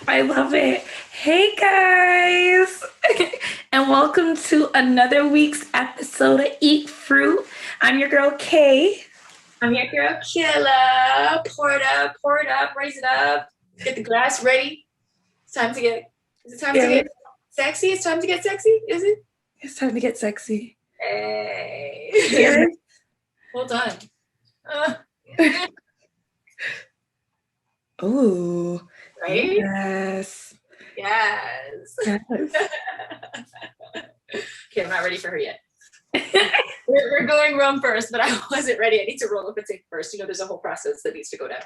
I love it. Hey guys, and welcome to another week's episode of Eat Fruit. I'm your girl Kay. I'm your girl, Killa. Pour it up, raise it up. Get the glass ready. It's time to get. Is it time to Yeah, get sexy? It's time to get sexy. Is it? it's time to get sexy. Hey. Yes. Hold on. Uh, Oh, right? yes. Yes. Yes. Okay, I'm not ready for her yet. We're going rum first, but I wasn't ready. I need to roll up a tick first. There's a whole process that needs to go down.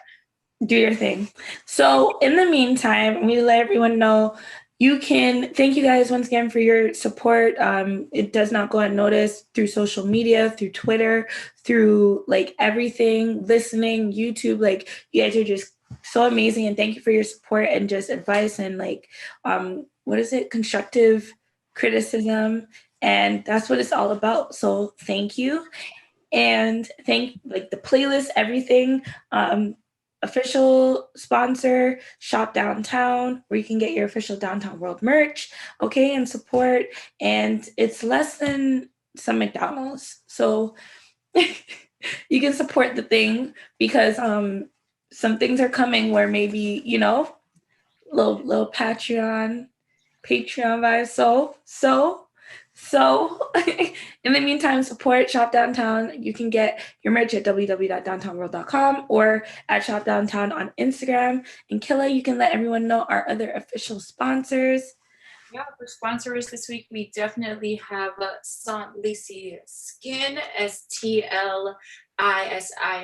Do your thing. So, in the meantime, we let everyone know thank you guys once again for your support. It does not go unnoticed through social media, through Twitter, through like everything, listening, YouTube. Like, you guys are just so amazing. And thank you for your support and just advice and like, what is it? Constructive criticism. And that's what it's all about. So, thank you. And thank like the playlist, everything. Official sponsor Shop Downtown, where you can get your official Downtown World merch, okay, and support. And it's less than some McDonald's, so you can support the thing because some things are coming where maybe little Patreon vibes. So in the meantime, support Shop Downtown. You can get your merch at www.downtownworld.com or at Shop Downtown on Instagram. And Killa, you can let everyone know our other official sponsors. Yeah, for sponsors this week, we definitely have Saint Lisi Skin, STLISI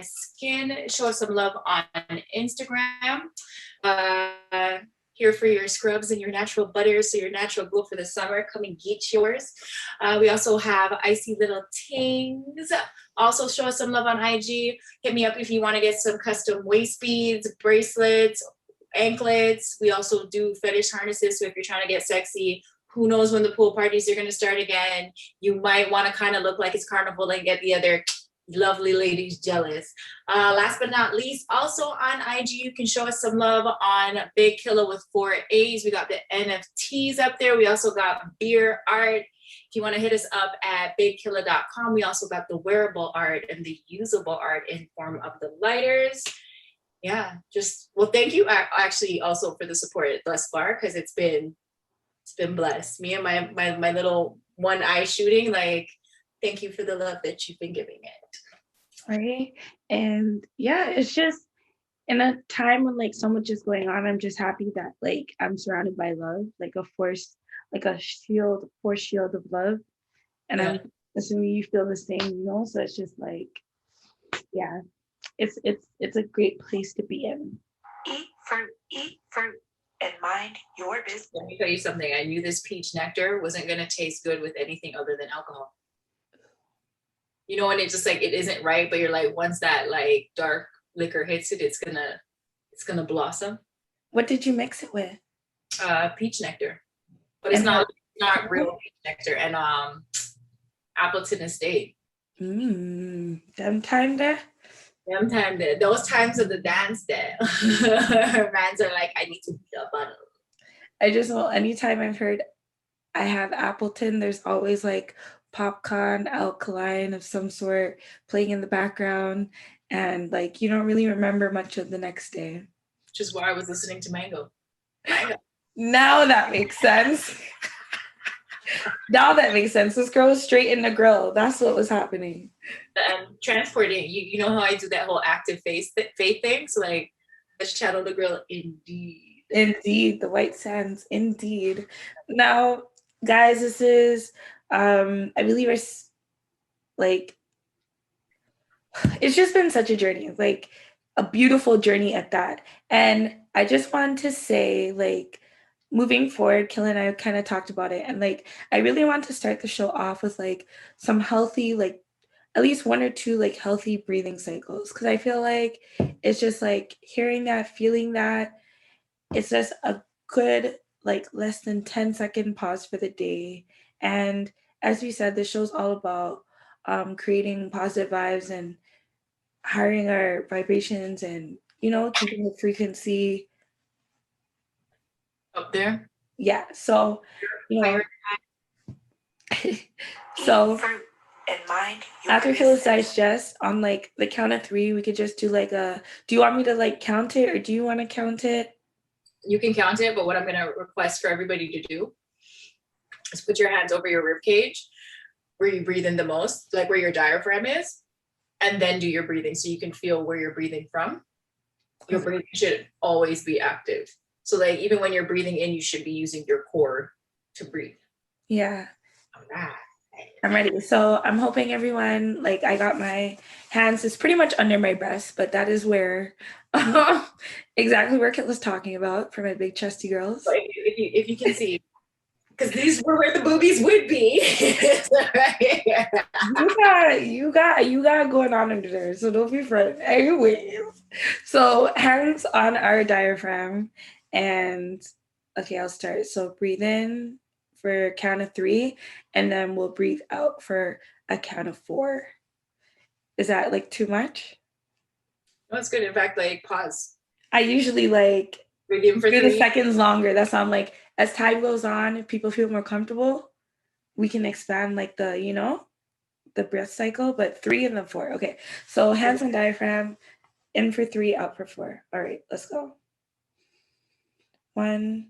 Skin. Show us some love on Instagram. Here for your scrubs and your natural butters, so your natural glow for the summer. Come and get yours. We also have Icy Little Tings. Also, show us some love on IG. Hit me up if you want to get some custom waist beads, bracelets, anklets. We also do fetish harnesses. So if you're trying to get sexy, who knows when the pool parties are going to start again? You might want to kind of look like it's carnival and get the other lovely ladies jealous. Last but not least, also on IG, you can show us some love on Big Killa with 4 A's. We got the NFTs up there. We also got beer art. If you want to hit us up at bigkilla.com, we also got the wearable art and the usable art in form of the lighters. Yeah, just well, thank you actually also for the support thus far, because it's been blessed. Me and my little one eye shooting, like, thank you for the love that you've been giving it. Right. And yeah, it's just in a time when like so much is going on, I'm just happy that like I'm surrounded by love, like a force, like a force shield of love. And Yeah. I'm assuming you feel the same. So it's just like, yeah, it's a great place to be in. Eat fruit, and mind your business. Let me tell you something. I knew this peach nectar wasn't going to taste good with anything other than alcohol. And it's just like it isn't right, but you're like, once that like dark liquor hits it, it's gonna blossom. What did you mix it with? Peach nectar, but it's And how? not real peach nectar. And Appleton Estate. Them time there. Them time there. Those times of the dance there. Fans are like, I need to beat a bottle. I just know anytime I've heard I have Appleton, there's always like popcorn, alkaline of some sort playing in the background. And like you don't really remember much of the next day. Which is why I was listening to Mango. Mango. Now that makes sense. Now that makes sense. This girl was straight in the grill. That's what was happening. Transporting. You know how I do that whole active faith thing? So like, let's channel the grill indeed. Indeed, the white sands. Indeed. Now, guys, this is I believe it's like it's just been such a journey, like a beautiful journey at that. And I just wanted to say, like, moving forward, Killa and I kind of talked about it. And like I really want to start the show off with like some healthy, like at least one or two like healthy breathing cycles. Cause I feel like it's just like hearing that, feeling that, it's just a good like less than 10-second pause for the day. And as we said, the show's all about creating positive vibes and hiring our vibrations and keeping the frequency Up there. Yeah. So, you know, Higher. so after Phyllis digest on like the count of three, we could just do like a, do you want me to like count it or do you want to count it? You can count it, but what I'm going to request for everybody to do is put your hands over your rib cage where you breathe in the most, like where your diaphragm is, and then do your breathing so you can feel where you're breathing from. Your breathing should always be active. So like even when you're breathing in, you should be using your core to breathe. Yeah. All right. I'm ready. So I'm hoping everyone, like I got my hands, it's pretty much under my breast, but that is where exactly where Kit was talking about for my big chesty girls. So if you can see, because these were where the boobies would be. You got going on under there, so don't be frightened. Anyways, so hands on our diaphragm, and okay, I'll start. So breathe in for a count of three, and then we'll breathe out for a count of four. Is that like too much? That's good. In fact, like pause. I usually like Breathe in for do the 3. seconds longer. That's why I'm like, as time goes on, if people feel more comfortable, we can expand like the breath cycle, but 3 and then 4. Okay. So hands on diaphragm, in for 3, out for 4. All right, let's go. 1,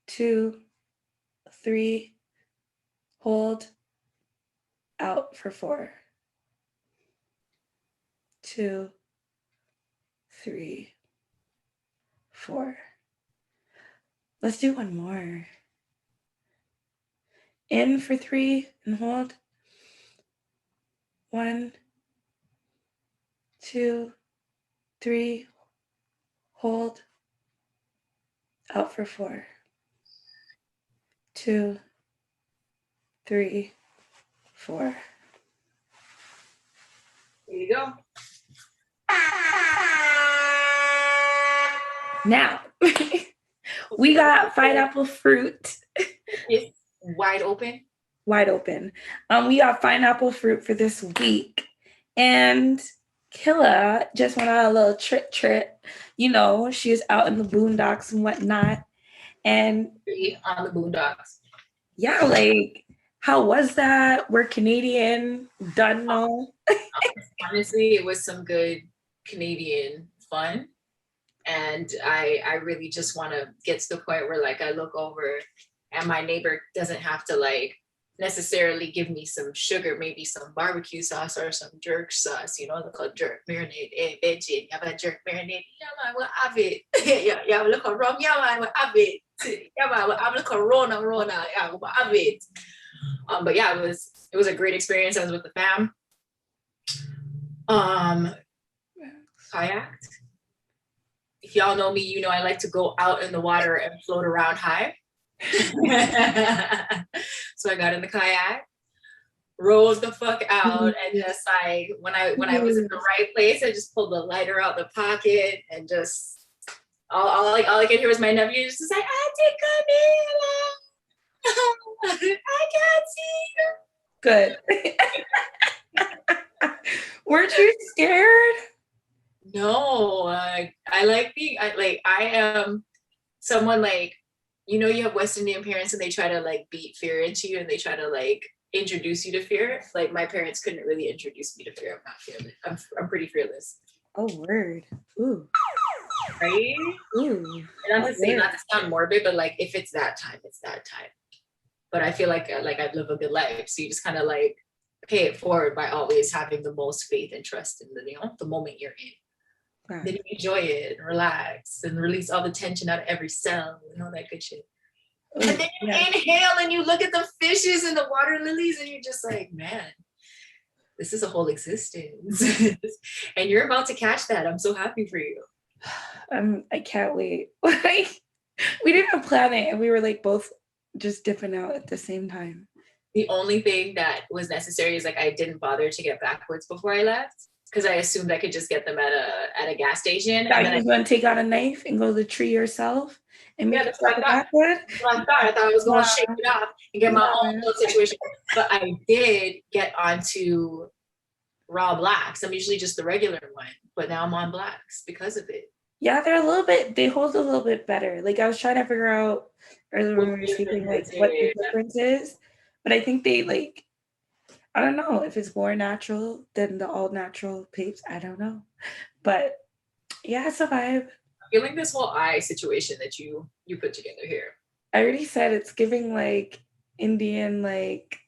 2, 3, hold, out for 4. 2, 3, 4. Let's do one more. In for 3 and hold. 1, 2, 3, hold, out for 4. 2, 3, 4. There you go. Now, we got pineapple fruit. It's wide open. Wide open. We got pineapple fruit for this week. And Killa just went on a little trip. You know, she was out in the boondocks and whatnot. And on the boondocks. Yeah, like, how was that? We're Canadian. Done no. Honestly, it was some good Canadian fun. And I really just want to get to the point where like I look over and my neighbor doesn't have to like necessarily give me some sugar, maybe some barbecue sauce or some jerk sauce, you know, they call jerk marinade, veggie, you have a jerk marinade, yeah man, we'll have it. Yeah, look at rum, yeah man, we'll have it. Yeah man, we'll have a Rona, yeah, we'll have it. But yeah, it was a great experience. I was with the fam. Kayaked. If y'all know me, you know I like to go out in the water and float around high. So I got in the kayak, rode the fuck out, and just like when I was in the right place, I just pulled the lighter out the pocket and just all I could hear was my nephew just like, Auntie Camila, I can't see you. Good. Weren't you scared? No, I am someone like, you know, you have West Indian parents and they try to like beat fear into you and they try to like introduce you to fear. Like my parents couldn't really introduce me to fear. I'm not fearless. I'm pretty fearless. Oh, word. Ooh. Right? Ooh. And not to sound morbid, but like if it's that time, it's that time. But I feel like I live a good life. So you just kind of like pay it forward by always having the most faith and trust in the moment you're in. Right. Then you enjoy it and relax and release all the tension out of every cell and all that good shit. Ooh, and then you inhale and you look at the fishes and the water lilies and you're just like, man, this is a whole existence. And you're about to catch that. I'm so happy for you. I can't wait. Like, we didn't plan it and we were like both just dipping out at the same time. The only thing that was necessary is like I didn't bother to get backwards before I left because I assumed I could just get them at a gas station. Thought you was going to take out a knife and go to the tree yourself and make it backward? I thought I was going to shake it off and get my own little situation. But I did get onto raw blacks. I'm usually just the regular one, but now I'm on blacks because of it. Yeah, they hold a little bit better. Like I was trying to figure out earlier when we were sleeping, like what the difference is. But I think they like, I don't know if it's more natural than the all natural papes. I don't know. But yeah, it's a vibe. Feeling this whole eye situation that you put together here. I already said it's giving like Indian, like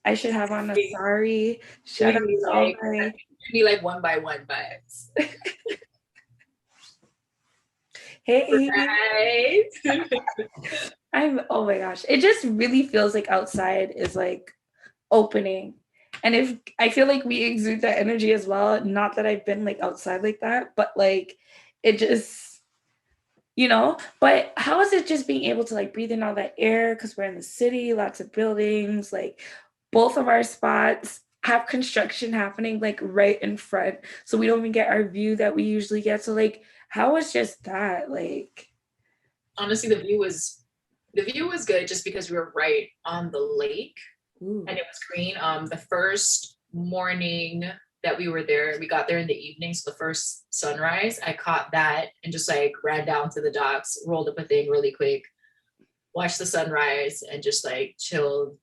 I should have on a sari. Shout out to all my Be like one by one vibes. hey. Right. Oh my gosh. It just really feels like outside is like opening. And if I feel like we exude that energy as well, not that I've been like outside like that, but like it just, but how is it just being able to like breathe in all that air? Because we're in the city, lots of buildings, like both of our spots have construction happening like right in front. So we don't even get our view that we usually get. So like, how is just that? Like, honestly, the view was good just because we were right on the lake. Ooh. And it was green. The first morning that we were there, we got there in the evening, so the first sunrise, I caught that and just like ran down to the docks, rolled up a thing really quick, watched the sunrise, and just like chilled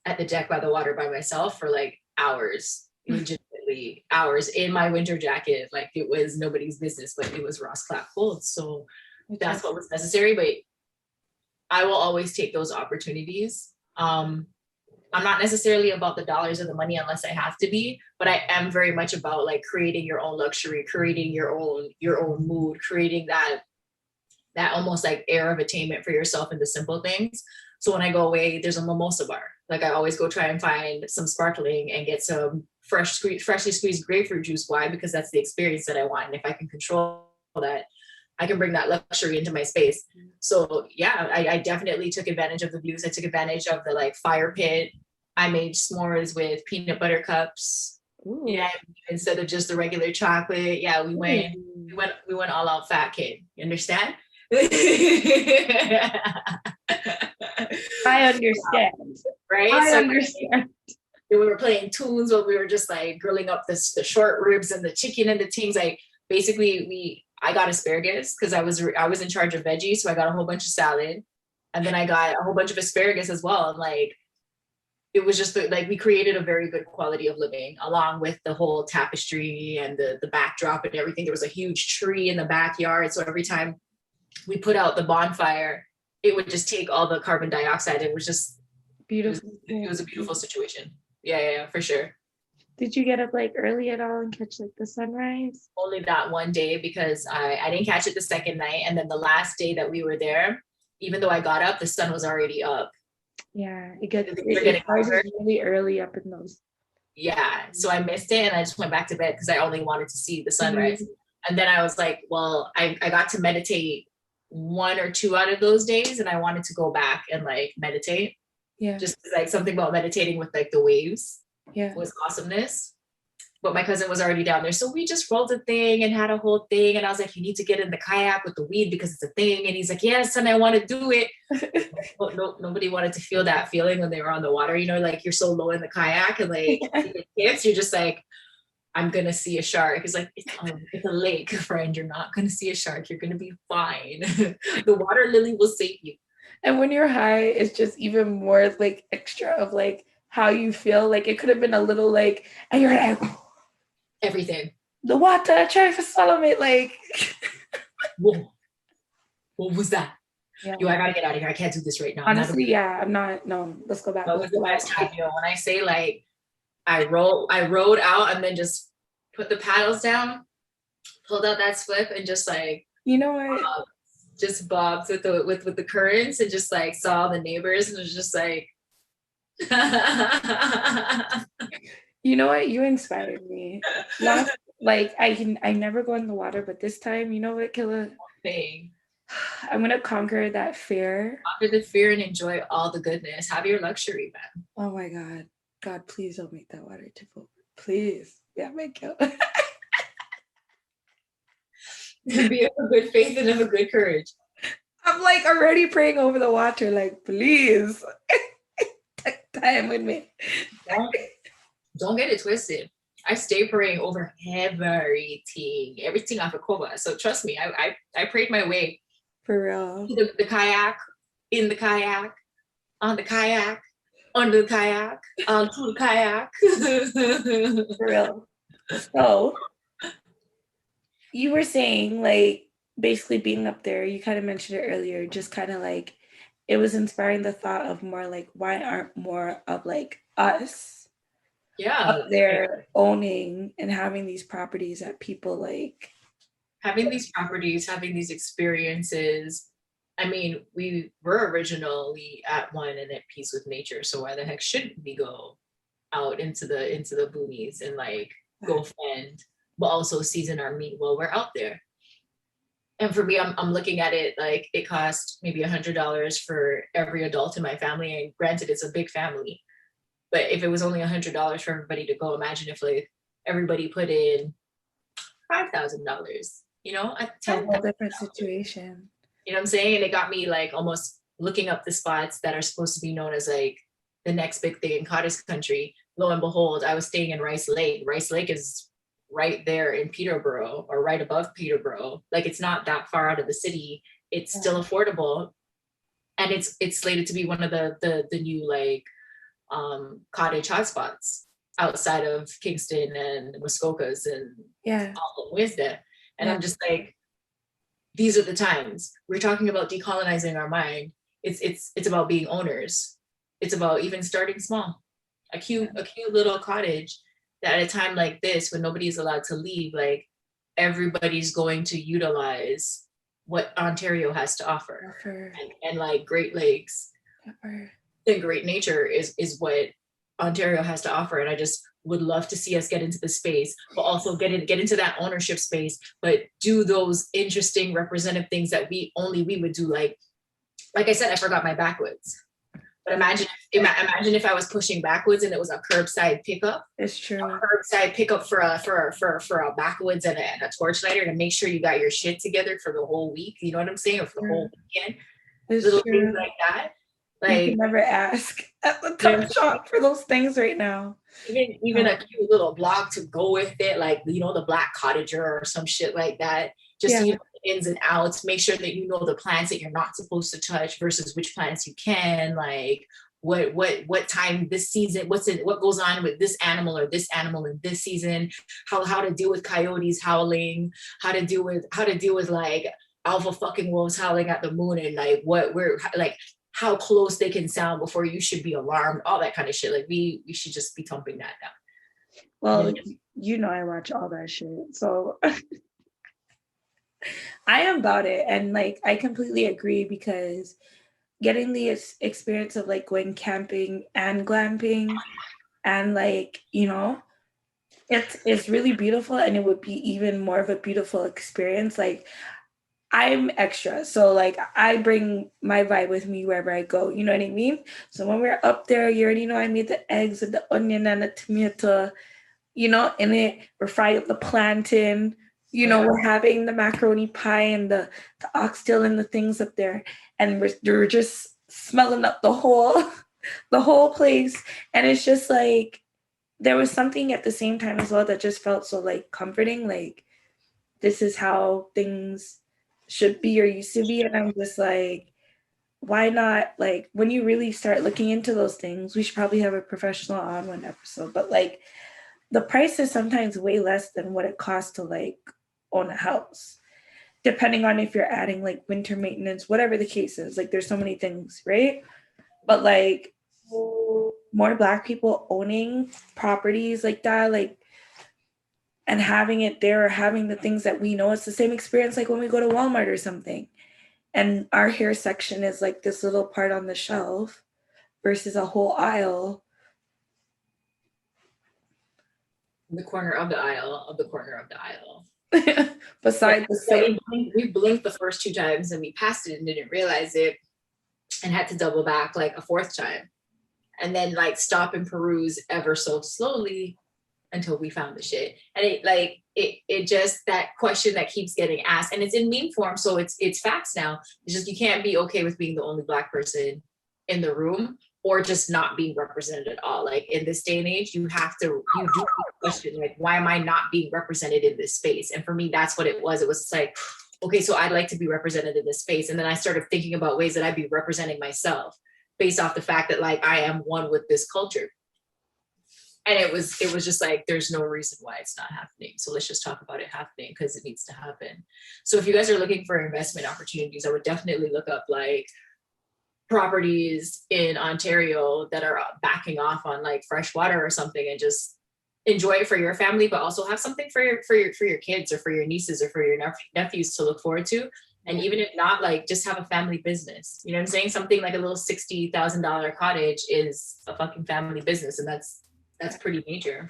at the deck by the water by myself for like hours, legitimately hours in my winter jacket. Like it was nobody's business, but it was Ross Clap cold, so that's what was necessary. But I will always take those opportunities. I'm not necessarily about the dollars or the money unless I have to be, but I am very much about like creating your own luxury, creating your own mood, creating that almost like air of attainment for yourself in the simple things. So when I go away, there's a mimosa bar. Like I always go try and find some sparkling and get some freshly squeezed grapefruit juice. Why? Because that's the experience that I want. And if I can control that, I can bring that luxury into my space. So yeah, I definitely took advantage of the views. I took advantage of the like fire pit. I made s'mores with peanut butter cups. Ooh. Yeah, instead of just the regular chocolate. Yeah, we went all out fat kid. You understand? I understand. Right? I understand. We were playing tunes while we were just like grilling up the short ribs and the chicken and the things. Like basically I got asparagus because I was in charge of veggies, so I got a whole bunch of salad, and then I got a whole bunch of asparagus as well. And like, it was just like we created a very good quality of living, along with the whole tapestry and the backdrop and everything. There was a huge tree in the backyard, so every time we put out the bonfire, it would just take all the carbon dioxide. It was just beautiful. It was a beautiful situation. Yeah, for sure. Did you get up like early at all and catch like the sunrise? Only that one day because I didn't catch it the second night. And then the last day that we were there, even though I got up, the sun was already up. Yeah, it gets really early up in those. Yeah, so I missed it and I just went back to bed because I only wanted to see the sunrise. And then I was like, well, I got to meditate 1 or 2 out of those days, and I wanted to go back and like meditate. Yeah, just like something about meditating with like the waves. Yeah, was awesomeness. But my cousin was already down there, so we just rolled a thing and had a whole thing. And I was like, you need to get in the kayak with the weed because it's a thing. And he's like, yes, and I want to do it. But nobody wanted to feel that feeling when they were on the water. You know, like you're so low in the kayak and like kids, you're just like, I'm gonna see a shark. It's like it's a lake, friend. You're not gonna see a shark. You're gonna be fine. The water lily will save you. And when you're high, it's just even more like extra of like how you feel. Like it could have been a little like, and you're like everything. The water trying to swallow me. Like, whoa, what was that? Yeah. Yo, I gotta get out of here. I can't do this right now. Honestly, I'm not. No, let's go back. That was the best time, yo. When I say like, I rode out and then just put the paddles down, pulled out that slip, and just like, you know what? Just bobbed with the currents and just like saw the neighbors and it was just like. You know what? You inspired me. Like I never go in the water, but this time, you know what, Killa? Thing. I'm gonna conquer that fear. Conquer the fear and enjoy all the goodness. Have your luxury, man. Oh my God. God, please don't make that water tip over. Please. Yeah, make it. Be of a good faith and of a good courage. I'm like already praying over the water, like, please. Take time with me. Don't get it twisted. I stay praying over everything off of Koba. So trust me, I prayed my way For real. to the kayak, in the kayak, on the kayak, under the kayak, onto the kayak. For real. So you were saying like basically being up there, you kind of mentioned it earlier, just kind of like it was inspiring the thought of more like why aren't more of like us up Yeah, there owning and having these properties that people like. having these properties, having these experiences. I mean, we were originally at one and at peace with nature. So why the heck shouldn't we go out into the boonies and like go fend, but also season our meat while we're out there? And for me, I'm looking at it like it cost maybe $100 for every adult in my family. And granted, it's a big family, but if it was only $100 for everybody to go, imagine if like everybody put in $5,000, you know, at A 10, whole different situation. you know what I'm saying? And it got me like almost looking up the spots that are supposed to be known as like the next big thing in cottage country. Lo and behold, I was staying in Rice Lake. Rice Lake is right there in Peterborough or right above Peterborough. Like it's not that far out of the city. It's still affordable. And it's slated to be one of the new like cottage hotspots outside of Kingston and Muskokas and Yeah. all of Wisda. And Yeah. I'm just like, these are the times we're talking about decolonizing our mind. It's about being owners. It's about even starting small. A cute little cottage that at a time like this when nobody's allowed to leave, like everybody's going to utilize what Ontario has to offer. And like Great Lakes and great nature is what Ontario has to offer. And I just would love to see us get into the space, but also get into that ownership space, but do those interesting representative things that we would do. Like I said, I forgot my backwoods. But imagine if I was pushing backwoods and it was a curbside pickup. It's true. A curbside pickup for a backwoods and a torch lighter to make sure you got your shit together for the whole week. You know what I'm saying? Or for the whole weekend. It's little true. things like that. You Like can never ask at the top shop for those things right now. even a cute little blog to go with it, like the Black Cottager or some shit like that. Just so you know the ins and outs, make sure that you know the plants that you're not supposed to touch versus which plants you can, like what time this season, what goes on with this animal or this animal in this season, how to deal with coyotes howling, how to deal with like alpha fucking wolves howling at the moon, and like what we're like how close they can sound before you should be alarmed, all that kind of shit. Like we should just be thumping that down. Well, you know I watch all that shit, so I am about it, and like I completely agree because getting the experience of like going camping and glamping and like it's really beautiful, and it would be even more of a beautiful experience. Like I'm extra, so like I bring my vibe with me wherever I go, you know what I mean? So when we're up there, you already know I made the eggs with the onion and the tomato, in it. We're frying up the plantain, we're having the macaroni pie and the oxtail and the things up there, and we're just smelling up the whole place. And it's just like there was something at the same time as well that just felt so like comforting, like this is how things should be or used to be. And I'm just like, why not? Like when you really start looking into those things, we should probably have a professional on one episode, but like the price is sometimes way less than what it costs to like own a house, depending on if you're adding like winter maintenance, whatever the case is. Like there's so many things, right? But like more Black people owning properties like that, like, and having it there, or having the things that we know, it's the same experience like when we go to Walmart or something and our hair section is like this little part on the shelf versus a whole aisle. The corner of the aisle of the corner of the aisle. Besides the same. We blinked the first 2 times and we passed it and didn't realize it and had to double back like a 4th time and then like stop and peruse ever so slowly until we found the shit. And it just, that question that keeps getting asked, and it's in meme form, so it's facts now. It's just you can't be okay with being the only Black person in the room, or just not being represented at all. Like in this day and age, you do question, like, why am I not being represented in this space? And for me, that's what it was. It was like, okay, so I'd like to be represented in this space. And then I started thinking about ways that I'd be representing myself based off the fact that like I am one with this culture. And it was just like, there's no reason why it's not happening. So let's just talk about it happening because it needs to happen. So if you guys are looking for investment opportunities, I would definitely look up like properties in Ontario that are backing off on like fresh water or something, and just enjoy it for your family, but also have something for your kids or for your nieces or for your nephews to look forward to. And even if not, like just have a family business. You know what I'm saying? Something like a little $60,000 cottage is a fucking family business, and that's pretty major.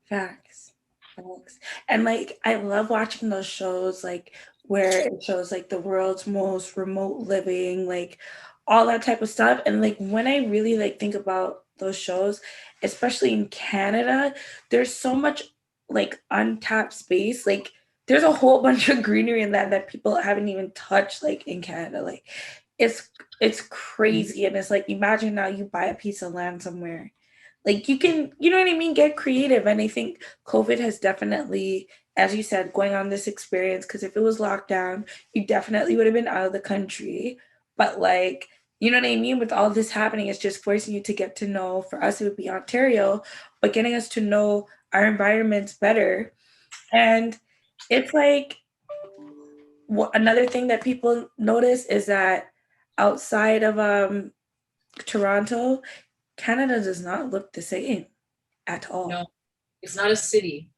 Facts. Facts. And like I love watching those shows like where it shows like the world's most remote living, like all that type of stuff. And like when I really like think about those shows, especially in Canada, there's so much like untapped space. Like there's a whole bunch of greenery in that people haven't even touched like in Canada. Like it's it's crazy. And it's like imagine now you buy a piece of land somewhere, like you can, you know what I mean, get creative. And I think COVID has definitely, as you said, going on this experience, because if it was locked down, you definitely would have been out of the country. But like, you know what I mean, with all this happening, it's just forcing you to get to know, for us it would be Ontario, but getting us to know our environments better. And it's like another thing that people notice is that outside of Toronto, Canada does not look the same at No, all. it's not a city.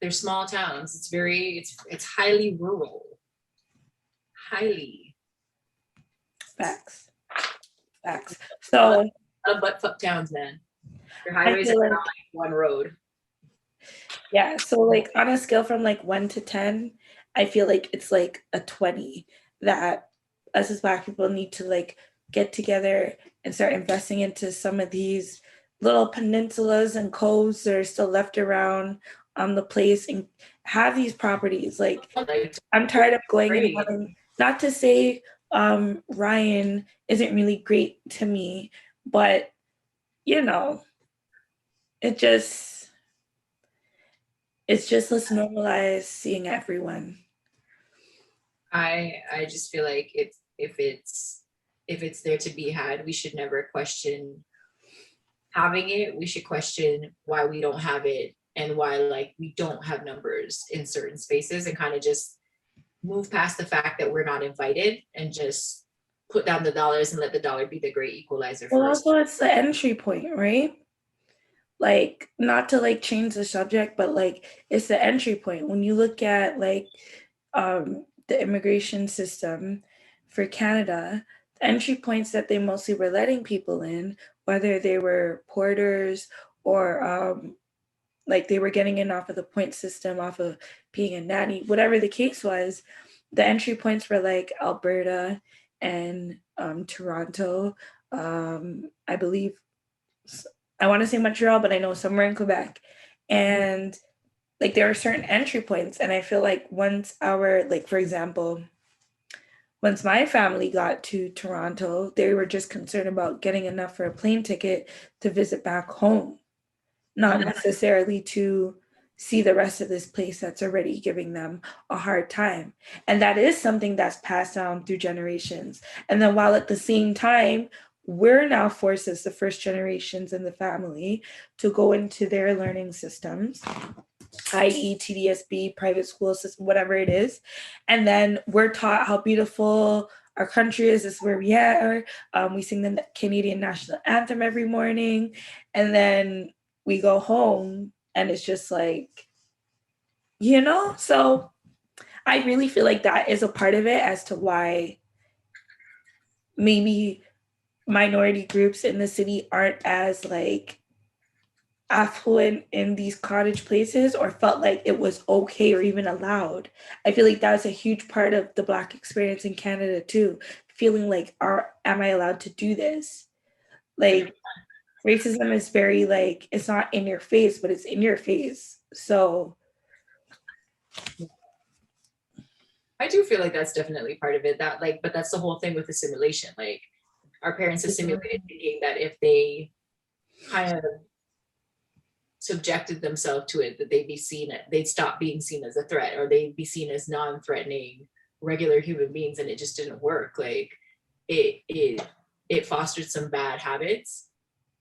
They're small towns. It's highly rural. Highly. Facts. Facts. A lot, So a lot of butt fuck towns, man. Your I highways are feel not like, like one road. yeah, so like on a scale from like 1 to 10, I feel like it's like a 20, that us as Black people need to like get together and start investing into some of these little peninsulas and coves that are still left around the place, and have these properties. Like Like, I'm tired of going and great. having, not to say Ryan isn't really great to me, but you know, it just it's just let's normalize seeing everyone. I just feel like if it's there to be had, we should never question having it. We should question why we don't have it and why like we don't have numbers in certain spaces, and kind of just move past the fact that we're not invited and just put down the dollars and let the dollar be the great equalizer Well, for us. also it's the entry point, right? Like not to like change the subject, but like it's the entry point. When you look at like the immigration system for Canada, the entry points that they mostly were letting people in, whether they were porters or like they were getting in off of the point system, off of being a nanny, whatever the case was, the entry points were like Alberta and Toronto. I believe, I want to say Montreal, but I know somewhere in Quebec. And like there are certain entry points. And I feel like once our, like, for example, once my family got to Toronto, they were just concerned about getting enough for a plane ticket to visit back home, not Mhm. necessarily to see the rest of this place that's already giving them a hard time. And that is something that's passed down through generations. And then while at the same time, we're now forced as the first generations in the family to go into their learning systems, i.e., TDSB, private school system, whatever it is. And then we're taught how beautiful our country is. This is where we are. We sing the Canadian national anthem every morning. And then we go home and it's just like, so I really feel like that is a part of it as to why maybe minority groups in the city aren't as like affluent in these cottage places, or felt like it was okay or even allowed. I feel like that's a huge part of the Black experience in Canada too, feeling like, am I allowed to do this? Like racism is very like, it's not in your face, but it's in your face. So I do feel like that's definitely part of it. That like, but that's the whole thing with assimilation. Like our parents assimilated thinking that if they kind of subjected themselves to it, that they'd stop being seen as a threat, or they'd be seen as non-threatening regular human beings, and it just didn't work. Like it fostered some bad habits.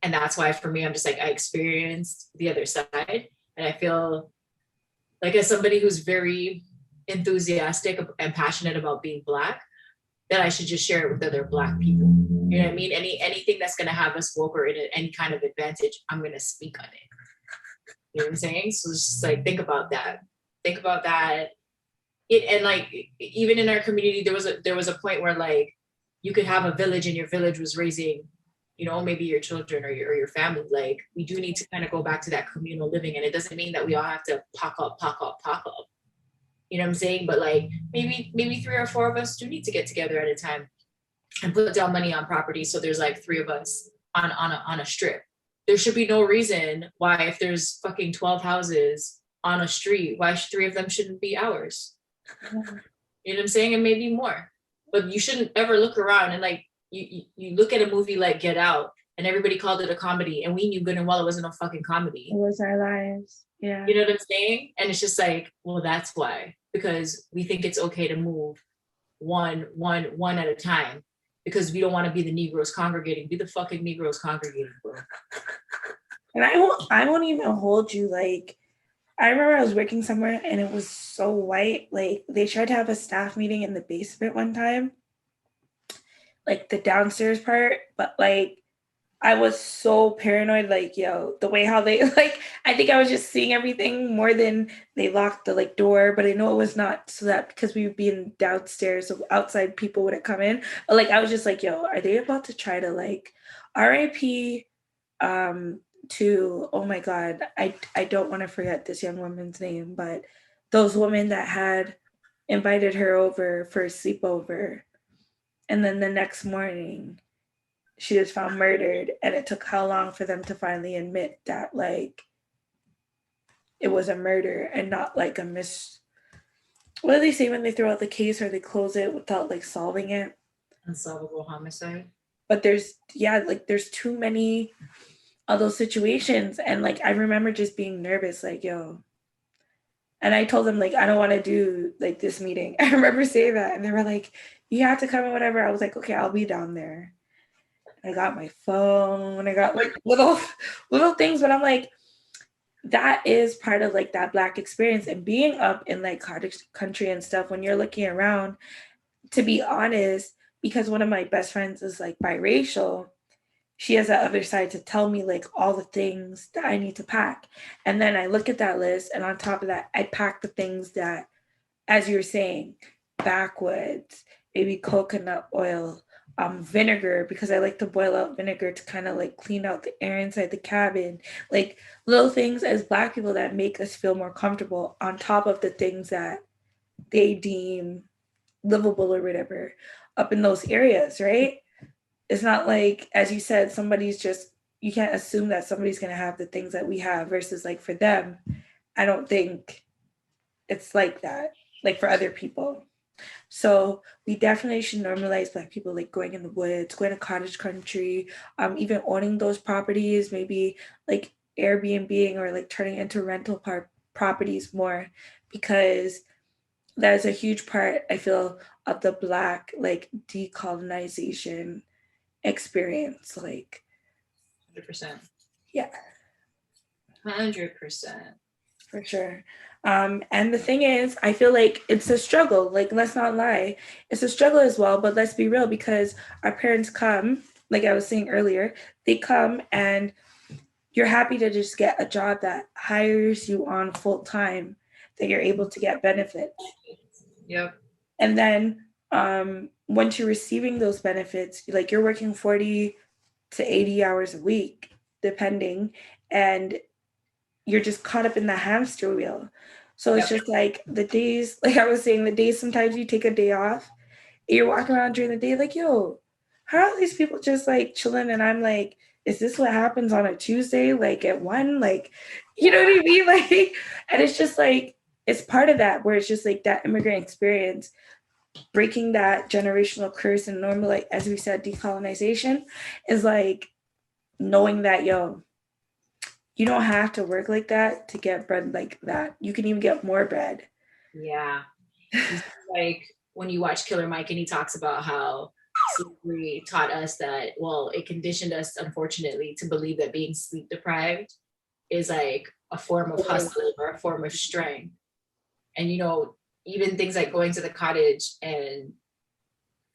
And that's why for me, I'm just like, I experienced the other side, and I feel like, as somebody who's very enthusiastic and passionate about being Black, that I should just share it with other Black people. You know what I mean? Anything that's going to have us woke or in any kind of advantage, I'm going to speak on it. You know what I'm saying? So it's just like, think about that. Think about that. And like, even in our community, there was a point where like you could have a village and your village was raising, you know, maybe your children or your family. Like, we do need to kind of go back to that communal living, and it doesn't mean that we all have to pack up. You know what I'm saying? But like, maybe 3 or 4 of us do need to get together at a time and put down money on property. So there's like 3 of us on a strip. There should be no reason why, if there's fucking 12 houses on a street, why 3 of them shouldn't be ours. You know what I'm saying? And maybe more. But you shouldn't ever look around and like, you look at a movie like Get Out, and everybody called it a comedy, and we knew good and well it wasn't a fucking comedy. It was our lives. Yeah. You know what I'm saying? And it's just like, well, that's why. Because we think it's okay to move one at a time, because we don't want to be the Negroes congregating. Be the fucking Negroes congregating, bro. And I won't even hold you. Like, I remember I was working somewhere and it was so white. Like, they tried to have a staff meeting in the basement one time, like the downstairs part, but like I was so paranoid, like, yo, the way how they like, I think I was just seeing everything more than they locked the like door, but I know it was not so that because we would be in downstairs, so outside people wouldn't come in. But like I was just like, yo, are they about to try to like RIP to, oh my God, I don't want to forget this young woman's name, but those women that had invited her over for a sleepover, and then the next morning she was found murdered, and it took how long for them to finally admit that like it was a murder and not like what do they say when they throw out the case or they close it without like solving it? Unsolvable homicide. But there's too many of those situations, and like I remember just being nervous, like, yo. And I told them like I don't want to do like this meeting. I remember saying that, and they were like, you have to come and whatever. I was like, okay, I'll be down there. I got my phone, I got like little things, but I'm like, that is part of like that Black experience, and being up in like cottage country and stuff when you're looking around, to be honest, because one of my best friends is like biracial, she has that other side to tell me like all the things that I need to pack. And then I look at that list, and on top of that, I pack the things that, as you were saying, backwoods, maybe coconut oil, vinegar, because I like to boil out vinegar to kind of like clean out the air inside the cabin, like little things as Black people that make us feel more comfortable on top of the things that they deem livable or whatever up in those areas, right? It's not like, as you said, you can't assume that somebody's going to have the things that we have versus like for them, I don't think it's like that, like for other people. So we definitely should normalize Black people like going in the woods, going to cottage country, even owning those properties, maybe like Airbnb or like turning into rental properties more, because that is a huge part, I feel, of the Black like decolonization experience. Like 100%. Yeah. 100%. For sure. And the thing is, I feel like it's a struggle. Like, let's not lie. It's a struggle as well, but let's be real, because our parents come, like I was saying earlier, they come and you're happy to just get a job that hires you on full time, that you're able to get benefits. Yep. And then once you're receiving those benefits, like you're working 40 to 80 hours a week, depending, and you're just caught up in the hamster wheel. So it's just like the days, like I was saying, the days sometimes you take a day off, you're walking around during the day like, yo, how are these people just like chilling? And I'm like, is this what happens on a Tuesday, like at 1? Like, you know what I mean? Like, and it's just like, it's part of that, where it's just like that immigrant experience. breaking that generational curse and normal, like as we said, decolonization is like knowing that, yo, you don't have to work like that to get bread like that. You can even get more bread. Yeah. It's like when you watch Killer Mike and he talks about how slavery taught us that, well, it conditioned us, unfortunately, to believe that being sleep deprived is like a form of hustle or a form of strength. And, you know, even things like going to the cottage and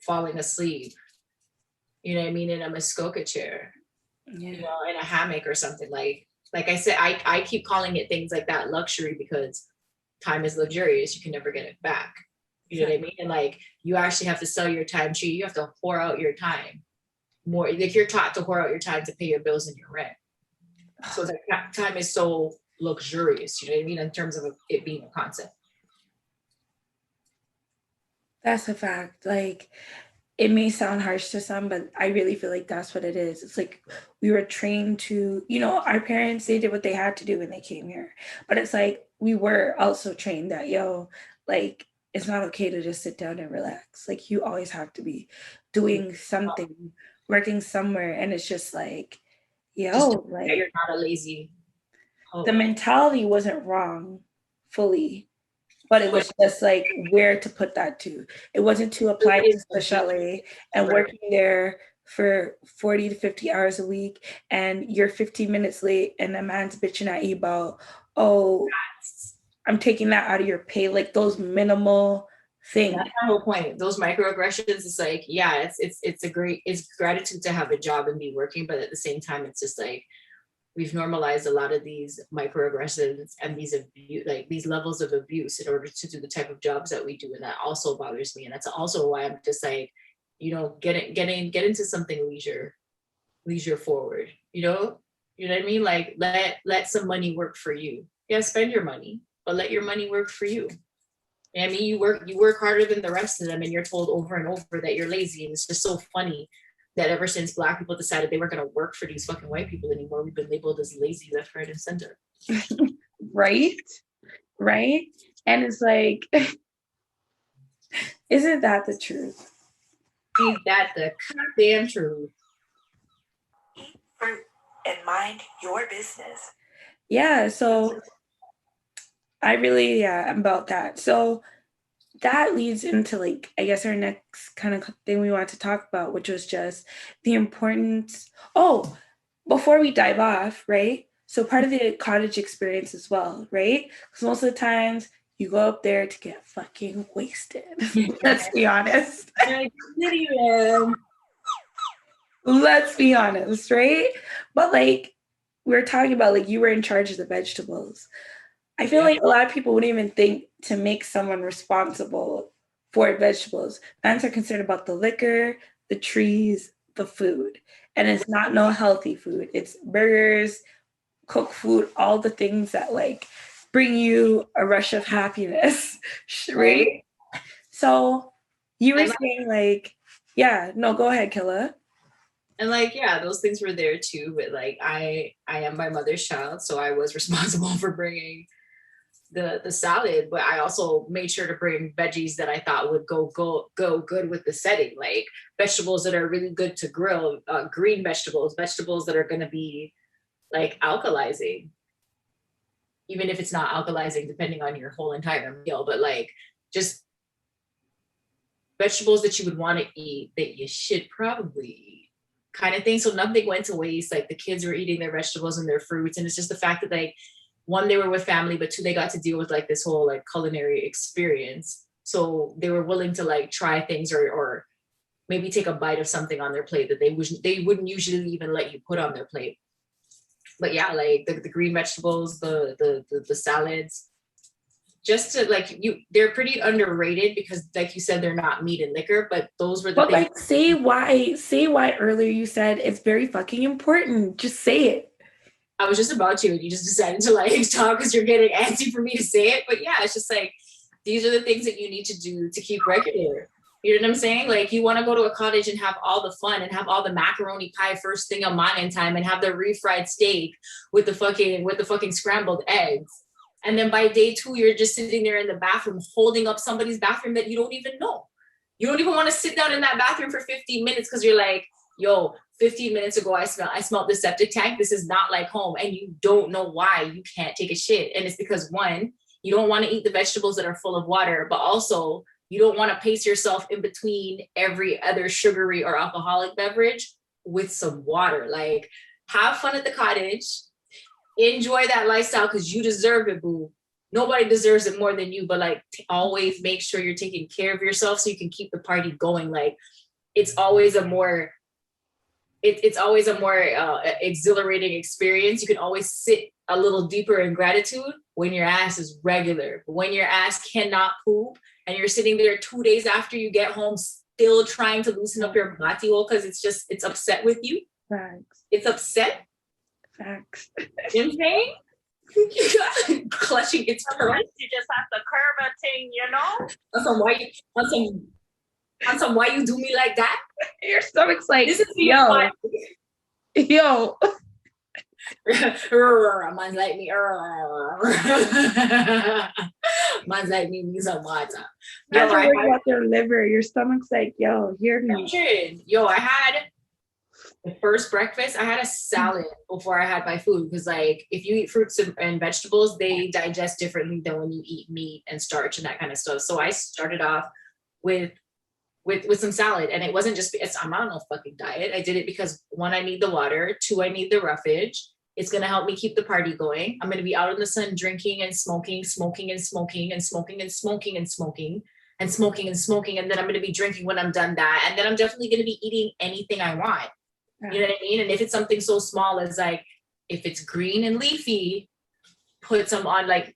falling asleep, you know what I mean, in a Muskoka chair, Yeah. you know, in a hammock or something. Like I said, I keep calling it things like that luxury because time is luxurious. You can never get it back. You know what I mean? And like you actually have to sell your time cheap. You have to whore out your time more. Like you're taught to whore out your time to pay your bills and your rent. So it's like time is so luxurious, you know what I mean, in terms of it being a concept. That's a fact. Like, it may sound harsh to some, but I really feel like that's what it is. It's like we were trained to, you know, our parents, they did what they had to do when they came here. But it's like we were also trained that, yo, like, it's not okay to just sit down and relax. Like, you always have to be doing something, working somewhere. And it's just like, Just yo, that like, you're not a lazy the hoe. mentality wasn't wrong fully, but it But was just like where to put that to. It wasn't to apply it to is the chalet and right. working there for 40 to 50 hours a week and you're 15 minutes late and a man's bitching at you about, oh, I'm taking that out of your pay, like those minimal And things. that's my whole point. Those microaggressions, it's like, yeah, it's a great, it's gratitude to have a job and be working, but at the same time, it's just like we've normalized a lot of these microaggressions and these abuse, like these levels of abuse in order to do the type of jobs that we do, and that also bothers me. And that's also why I'm just like, you know, get into something leisure forward. You know what I mean? Like let some money work for you. Yeah, spend your money, but let your money work for you. I mean, you work harder than the rest of them, and you're told over and over that you're lazy. And it's just so funny that ever since Black people decided they weren't going to work for these fucking white people anymore, we've been labeled as lazy left, right, and center. Right? Right? And it's like, isn't that the truth? Ain't that the goddamn truth? Eat fruit and mind your business. Yeah, so I really, yeah, I'm about that. So that leads into like I guess our next kind of thing we want to talk about, which was just the importance. Oh, before we dive off, right? So part of the cottage experience as well, right? Because most of the times you go up there to get fucking wasted. Let's be honest. Let's be honest, right? But like we were talking about, like you were in charge of the vegetables. I feel like a lot of people wouldn't even think to make someone responsible for vegetables. Fans are concerned about the liquor, the trees, the food. And it's not no healthy food. It's burgers, cooked food, all the things that like bring you a rush of happiness, right? Right? So you were And saying like, yeah, no, go ahead, Killa. and like yeah, those things were there too. But like I am my mother's child, so I was responsible for bringing the salad, but I also made sure to bring veggies that I thought would go good with the setting, like vegetables that are really good to grill, green vegetables that are going to be like alkalizing, even if it's not alkalizing, depending on your whole entire meal, but like just vegetables that you would want to eat that you should probably eat kind of thing. So nothing went to waste. Like the kids were eating their vegetables and their fruits. And it's just the fact that like one, they were with family, but two, they got to deal with like this whole like culinary experience. So they were willing to like try things or maybe take a bite of something on their plate that they wouldn't usually even let you put on their plate. But yeah, like the green vegetables, the salads, just to like they're pretty underrated because like you said, they're not meat and liquor, but those were the But things. like say why earlier you said it's very fucking important. Just say it. I was just about to, and you just decided to like talk because you're getting antsy for me to say it. But yeah, it's just like these are the things that you need to do to keep regular. You know what I'm saying? Like you want to go to a cottage and have all the fun and have all the macaroni pie first thing on morning time and have the refried steak with the fucking scrambled eggs. And then by day two, you're just sitting there in the bathroom holding up somebody's bathroom that you don't even know. You don't even want to sit down in that bathroom for 15 minutes because you're like, yo, 15 minutes ago, I smelled the septic tank. This is not like home. And you don't know why you can't take a shit. And it's because, one, you don't want to eat the vegetables that are full of water, but also you don't want to pace yourself in between every other sugary or alcoholic beverage with some water. Like, have fun at the cottage, enjoy that lifestyle because you deserve it, boo. Nobody deserves it more than you, but like always make sure you're taking care of yourself so you can keep the party going. Like, it's always a more exhilarating experience. You can always sit a little deeper in gratitude when your ass is regular. But when your ass cannot poop and you're sitting there 2 days after you get home still trying to loosen up your matio because it's upset with you. Facts. It's upset. Facts. You know what I'm saying? Clutching its pearls. You just have to curb a thing, you know? On some why you do me like that? Your stomach's like, This is yo. Man's like me. Man's like me needs some water. Yo, I worry about their liver. Your stomach's like, yo, hear me. Yo, I had the first breakfast, I had a salad before I had my food because, like, if you eat fruits and vegetables, they digest differently than when you eat meat and starch and that kind of stuff. So I started off with some salad, and it wasn't just I'm on a fucking diet. I did it because, one, I need the water. Two, I need the roughage. It's gonna help me keep the party going. I'm gonna be out in the sun drinking and smoking, and then I'm gonna be drinking when I'm done that, and then I'm definitely gonna be eating anything I want. You know what I mean? And if it's something so small as, like, if it's green and leafy, put some on, like,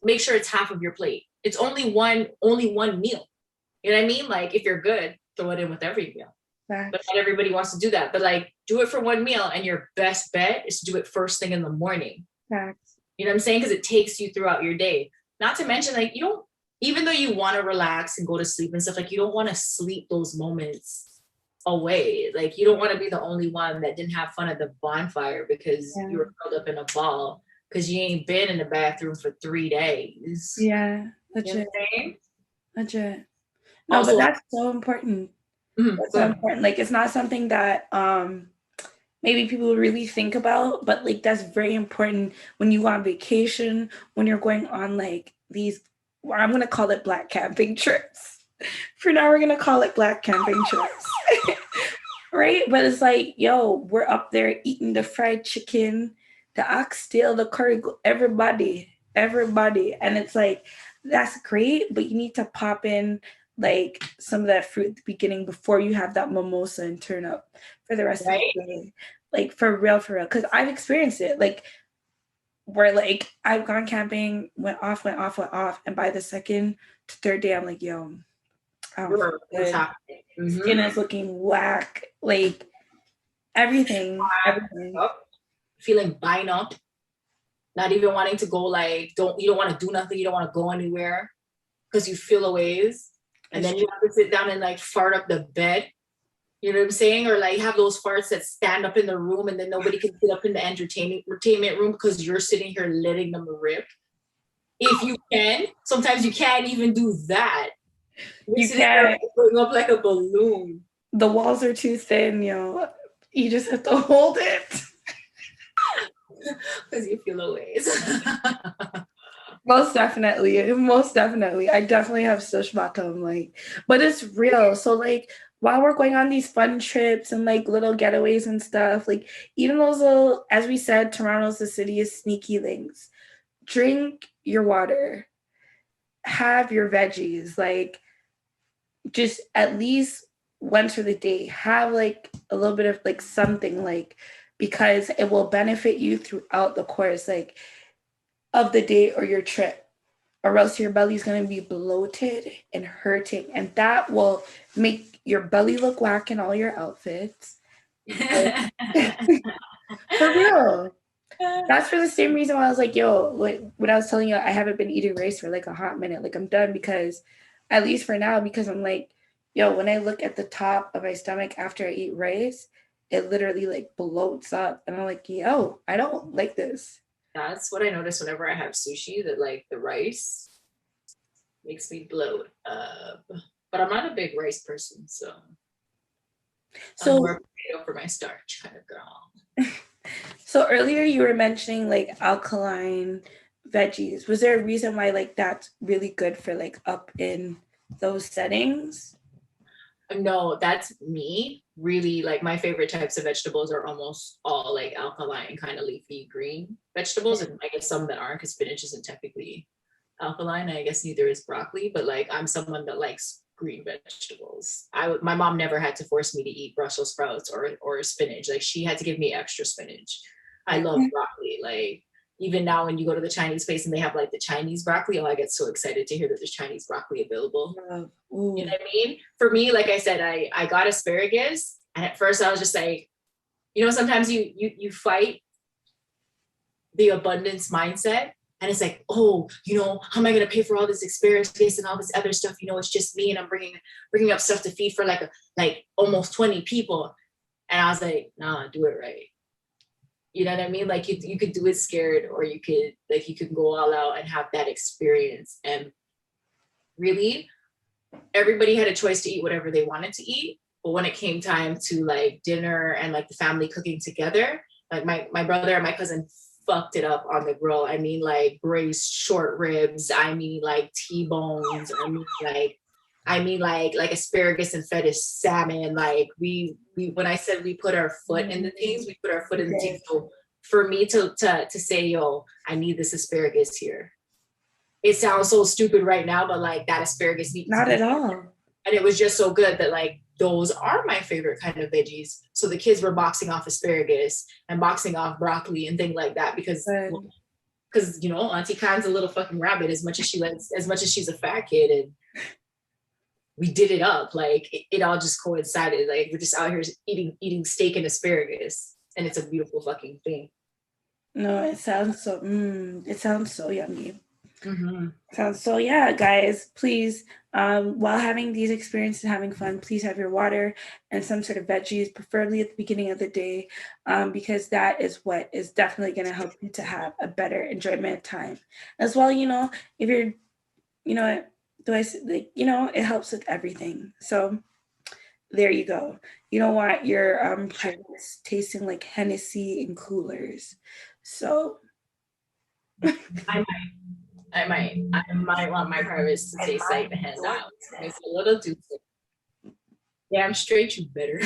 make sure it's half of your plate. It's only one meal. You know what I mean? Like, if you're good, throw it in with every meal. Right. But not everybody wants to do that. But, like, do it for one meal, and your best bet is to do it first thing in the morning. Right. You know what I'm saying? Because it takes you throughout your day. Not to mention, like, you don't, even though you want to relax and go to sleep and stuff, like, you don't want to sleep those moments away. Like, you don't want to be the only one that didn't have fun at the bonfire because you were curled up in a ball because you ain't been in the bathroom for 3 days. Yeah, legit. You know what I'm saying? Legit. No, also, but that's so important. That's so important. Like, it's not something that maybe people really think about, but, like, that's very important when you go on vacation, when you're going on, like, these, I'm going to call it Black camping trips. For now, we're going to call it Black camping trips. Right? But it's like, yo, we're up there eating the fried chicken, the oxtail, the curry, everybody. And it's like, that's great, but you need to pop in, like, some of that fruit at the beginning before you have that mimosa and turn up for the rest of the day. Like, for real. Because I've experienced it. Like, where, like, I've gone camping, went off. And by the second to third day, I'm like, yo, skin is looking whack. Like, everything. Feeling bind up. Not even wanting to go, like, you don't want to do nothing. You don't want to go anywhere because you feel a ways. And then you have to sit down and, like, fart up the bed. You know what I'm saying? Or, like, have those farts that stand up in the room and then nobody can sit up in the entertainment room because you're sitting here letting them rip. If you can. Sometimes you can't even do that. You can't. Going up like a balloon. The walls are too thin, yo. You just have to hold it. Because you feel a ways. Most definitely. I definitely have such bottom, like, but it's real. So, like, while we're going on these fun trips and, like, little getaways and stuff, like, even those little, as we said, Toronto's the city of sneaky things. Drink your water. Have your veggies. Like, just at least once for the day, have, like, a little bit of, like, something, like, because it will benefit you throughout the course, like, of the day or your trip, or else your belly is going to be bloated and hurting, and that will make your belly look whack in all your outfits. For real. That's for the same reason why I was like, yo, when I was telling you I haven't been eating rice for, like, a hot minute, like, I'm done, because at least for now, because I'm like, yo, when I look at the top of my stomach after I eat rice, it literally, like, bloats up, and I'm like, yo, I don't like this. That's what I notice whenever I have sushi, that, like, the rice makes me bloat up. But but I'm not a big rice person, so I'm So, more potato for my starch kind of girl. so earlier you were mentioning like alkaline veggies. Was there a reason why like that's really good for like up in those settings? No, that's me. Really, like my favorite types of vegetables are almost all like alkaline, kind of leafy green vegetables, and I guess some that aren't, because spinach isn't technically alkaline. I guess neither is broccoli, but like I'm someone that likes green vegetables. My mom never had to force me to eat Brussels sprouts or spinach. Like she had to give me extra spinach. I love broccoli. Like even now when you go to the Chinese place and they have like the Chinese broccoli, oh, I get so excited to hear that there's Chinese broccoli available. You know what I mean? For me, like I said, I got asparagus, and at first I was just like, you know, sometimes you fight the abundance mindset, and it's like, oh, you know, how am I gonna pay for all this asparagus and all this other stuff? You know, it's just me, and I'm bringing up stuff to feed for like almost 20 people, and I was like, nah, do it right. You know what I mean? Like you could do it scared, or you could go all out and have that experience. And really, everybody had a choice to eat whatever they wanted to eat. But when it came time to like dinner and like the family cooking together, like my brother and my cousin fucked it up on the grill. I mean, like braised short ribs. I mean, like T-bones. I mean, like asparagus and fetish salmon. Like we when I said we put our foot in the things, we put our foot in the things. So for me to say, yo, I need this asparagus here. It sounds so stupid right now, but like that asparagus needs Not at all. and it was just so good that like those are my favorite kind of veggies. So the kids were boxing off asparagus and boxing off broccoli and things like that because you know, Auntie Khan's a little fucking rabbit as much as she's a fat kid, and we did it up. Like it all just coincided. Like we're just out here eating steak and asparagus, and it's a beautiful fucking thing. No, it sounds so yummy. Mm-hmm. So yeah, guys, please, while having these experiences and having fun, please have your water and some sort of veggies, preferably at the beginning of the day, because that is what is definitely going to help you to have a better enjoyment time. As well, you know, if you're, you know, it helps with everything. So there you go. You don't want your privates tasting like Hennessy and coolers. So I might want my privates to taste like the hands out. It's a little too thick. Damn straight, you better.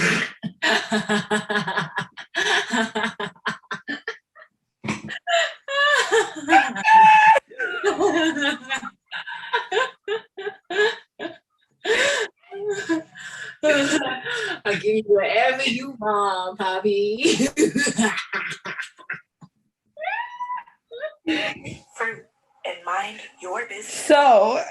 I'll give you whatever you want, Poppy. And mind your business. So,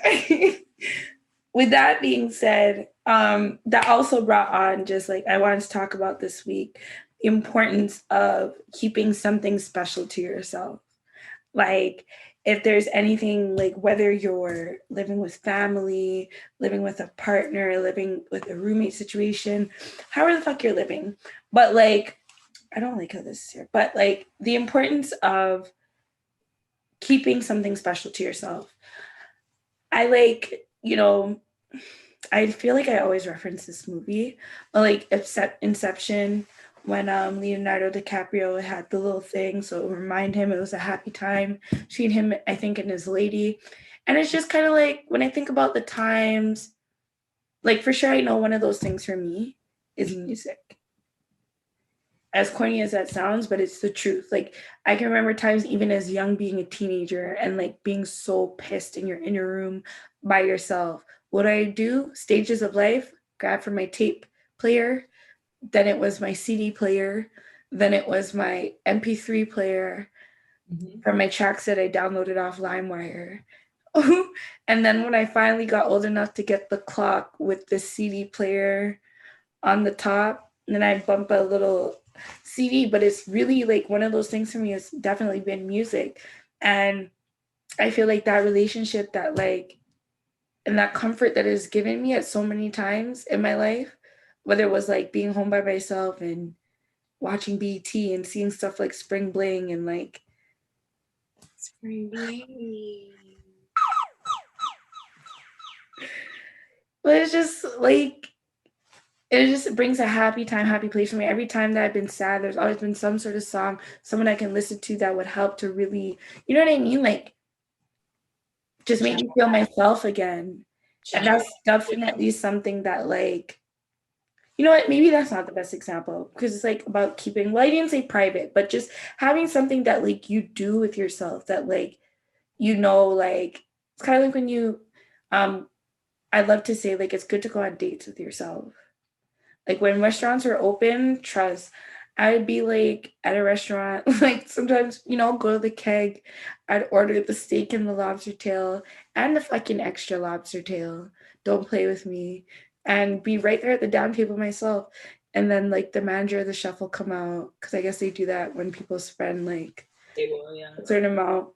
with that being said, that also brought on just like I wanted to talk about this week the importance of keeping something special to yourself. Like, if there's anything, like whether you're living with family, living with a partner, living with a roommate situation, however the fuck you're living, but like, I don't like how this is here, but like the importance of keeping something special to yourself. I like, you know, I feel like I always reference this movie, but like Inception, when Leonardo DiCaprio had the little thing, so it would remind him it was a happy time. Seeing him, I think, and his lady. And it's just kind of like when I think about the times, like for sure I know one of those things for me is music. As corny as that sounds, but it's the truth. Like I can remember times even as young being a teenager and like being so pissed and you're in your room by yourself. What do I do? Stages of life, grab from my tape player, then it was my CD player, then it was my MP3 player from my tracks that I downloaded off LimeWire. And then when I finally got old enough to get the clock with the CD player on the top, and then I bump a little CD, but it's really like one of those things for me has definitely been music. And I feel like that relationship that like, and that comfort that has given me at so many times in my life, whether it was like being home by myself and watching BT and seeing stuff like Spring Bling and like Spring Bling. But it's just like it just brings a happy time, happy place for me. Every time that I've been sad, there's always been some sort of song, someone I can listen to that would help to really, you know what I mean? Like just make me feel myself again. And that's definitely something that like, you know what, maybe that's not the best example because it's like about keeping, well, I didn't say private, but just having something that like you do with yourself that like, like it's kind of like when you, um, I love to say like it's good to go on dates with yourself. Like when restaurants are open, trust, I'd be like at a restaurant, like sometimes, go to the keg. I'd order the steak and the lobster tail and the fucking extra lobster tail. Don't play with me. And be right there at the down table myself. And then like the manager of the chef will come out because I guess they do that when people spend like They will, yeah. a certain amount.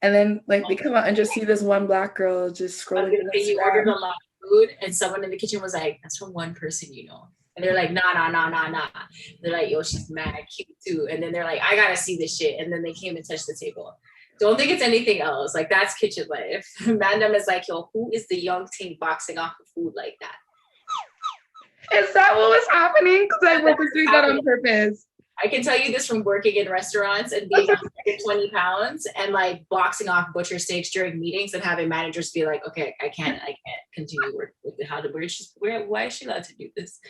And then like they come out and just see this one black girl just scrolling. You ordered a lot of food and someone in the kitchen was like, that's from one person, you know. And they're like, nah. They're like, yo, she's mad cute too. And then they're like, I gotta see this shit. And then they came and touched the table. Don't think it's anything else. Like that's kitchen life. Mandem is like, yo, who is the young teen boxing off of food like that? Is that what was happening? Because I wasn't doing that on purpose. I can tell you this from working in restaurants and being 120 pounds and like boxing off butcher steaks during meetings and having managers be like, okay, I can't continue working with it. Why is she allowed to do this?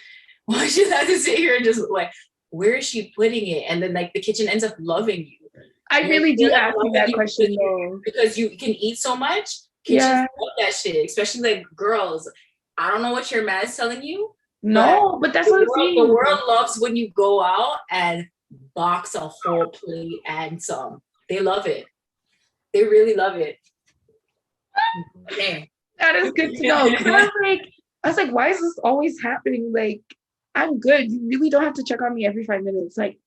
Why is she allowed to sit here and just like, where is she putting it? And then like the kitchen ends up loving you. I really do ask you that question though. Because you can eat so much. Kitchens love that shit, especially like girls. I don't know what your man's telling you. No, but that's what I'm saying. The world loves when you go out and box a whole plate and some. They love it. They really love it. Okay. That is good to know. I was like, why is this always happening? Like, I'm good. You really don't have to check on me every 5 minutes. Like,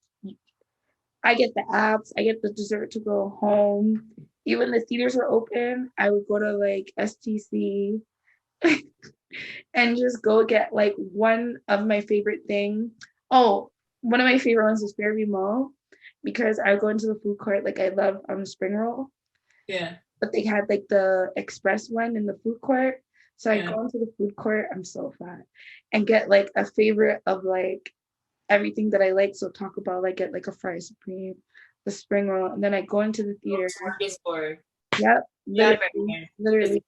I get the apps. I get the dessert to go home. Even the theaters were open. I would go to like STC. And just go get like one of my favorite thing. Oh, one of my favorite ones is Fairview Mall because I would go into the food court. Like I love spring roll. Yeah. But they had like the express one in the food court. So I go into the food court, I'm so fat, and get like a favorite of like everything that I like. So talk about like get like a fry supreme, the spring roll, and then I go into the theater. Yep. Literally.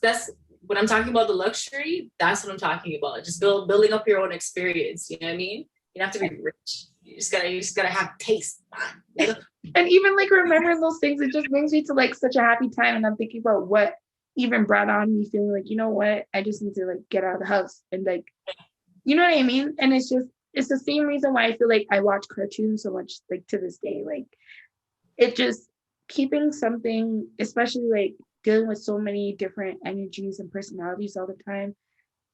That's when I'm talking about the luxury, that's what I'm talking about. Just building up your own experience. You know what I mean? You don't have to be rich. You just gotta have taste. And even like remembering those things, it just brings me to like such a happy time. And I'm thinking about what even brought on me feeling like, you know what, I just need to like get out of the house and like, you know what I mean? And it's the same reason why I feel like I watch cartoons so much like to this day. Like it just keeping something, especially like dealing with so many different energies and personalities all the time.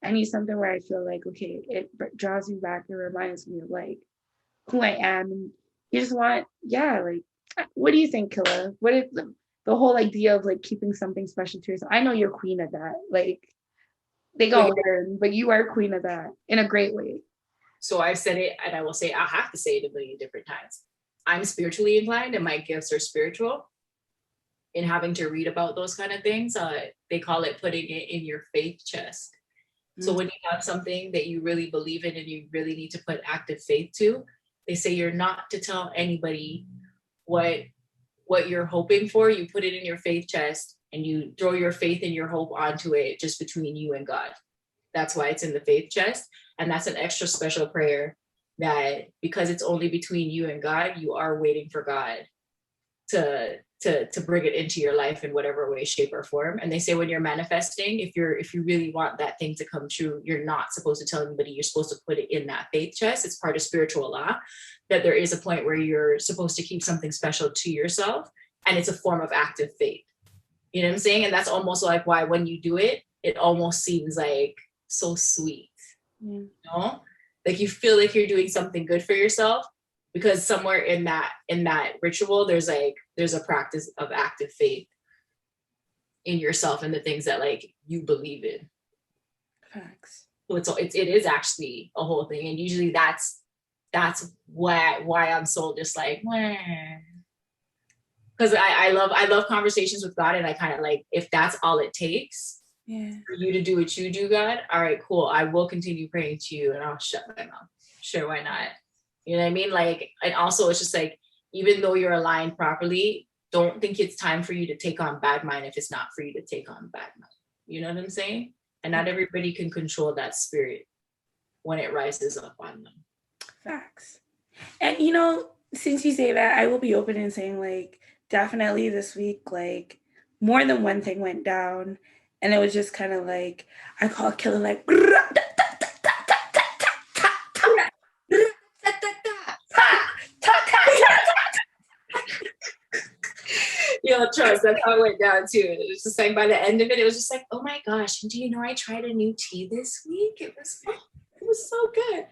I need something where I feel like, okay, it draws me back and reminds me of like who I am. And you just want, like, what do you think, Killa? What is the whole idea of like keeping something special to yourself? I know you're queen of that. Like, they gonna learn, but you are queen of that in a great way. So I've said it, and I will say, I have to say it a million different times. I'm spiritually inclined, and my gifts are spiritual. In having to read about those kind of things, they call it putting it in your faith chest. So when you have something that you really believe in and you really need to put active faith to, they say you're not to tell anybody what you're hoping for. You put it in your faith chest and you throw your faith and your hope onto it just between you and God. That's why it's in the faith chest. And that's an extra special prayer that because it's only between you and God, you are waiting for God to bring it into your life in whatever way, shape, or form. And they say when you're manifesting, if you really want that thing to come true, you're not supposed to tell anybody. You're supposed to put it in that faith chest. It's part of spiritual law that there is a point where you're supposed to keep something special to yourself, and it's a form of active faith. You know what I'm saying? And that's almost like why when you do it, it almost seems like so sweet. You know, like you feel like you're doing something good for yourself. Because somewhere in that ritual, there's a practice of active faith in yourself and the things that like you believe in. Facts. So it is actually a whole thing, and usually that's why I'm so just like, because I love conversations with God, and I kind of like if that's all it takes, for you to do what you do, God. All right, cool. I will continue praying to you and I'll shut my mouth. Sure, why not? You know what I mean? Like, and also it's just like, even though you're aligned properly, don't think it's time for you to take on bad mind if it's not for you to take on bad mind. You know what I'm saying? And not everybody can control that spirit when it rises up on them. Facts. And you know, since you say that, I will be open in saying like definitely this week, like more than one thing went down. And it was just kind of like I call Killer like Yo, trust, that's how it went down too. It was just like by the end of it, it was just like, oh my gosh, and do you know I tried a new tea this week? It was so good.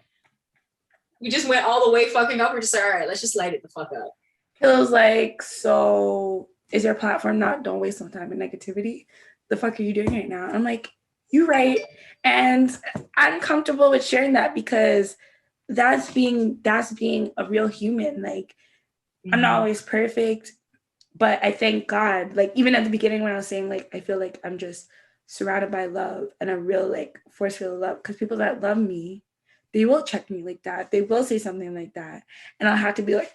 We just went all the way fucking up. We're just like, all right, let's just light it the fuck up. Killer was like, so is your platform not don't waste no time in negativity? The fuck are you doing right now? I'm like, you right. And I'm comfortable with sharing that because that's being a real human. Like I'm not always perfect, but I thank God. Like even at the beginning when I was saying like I feel like I'm just surrounded by love and a real like force field of love because people that love me, they will check me like that. They will say something like that, and I'll have to be like,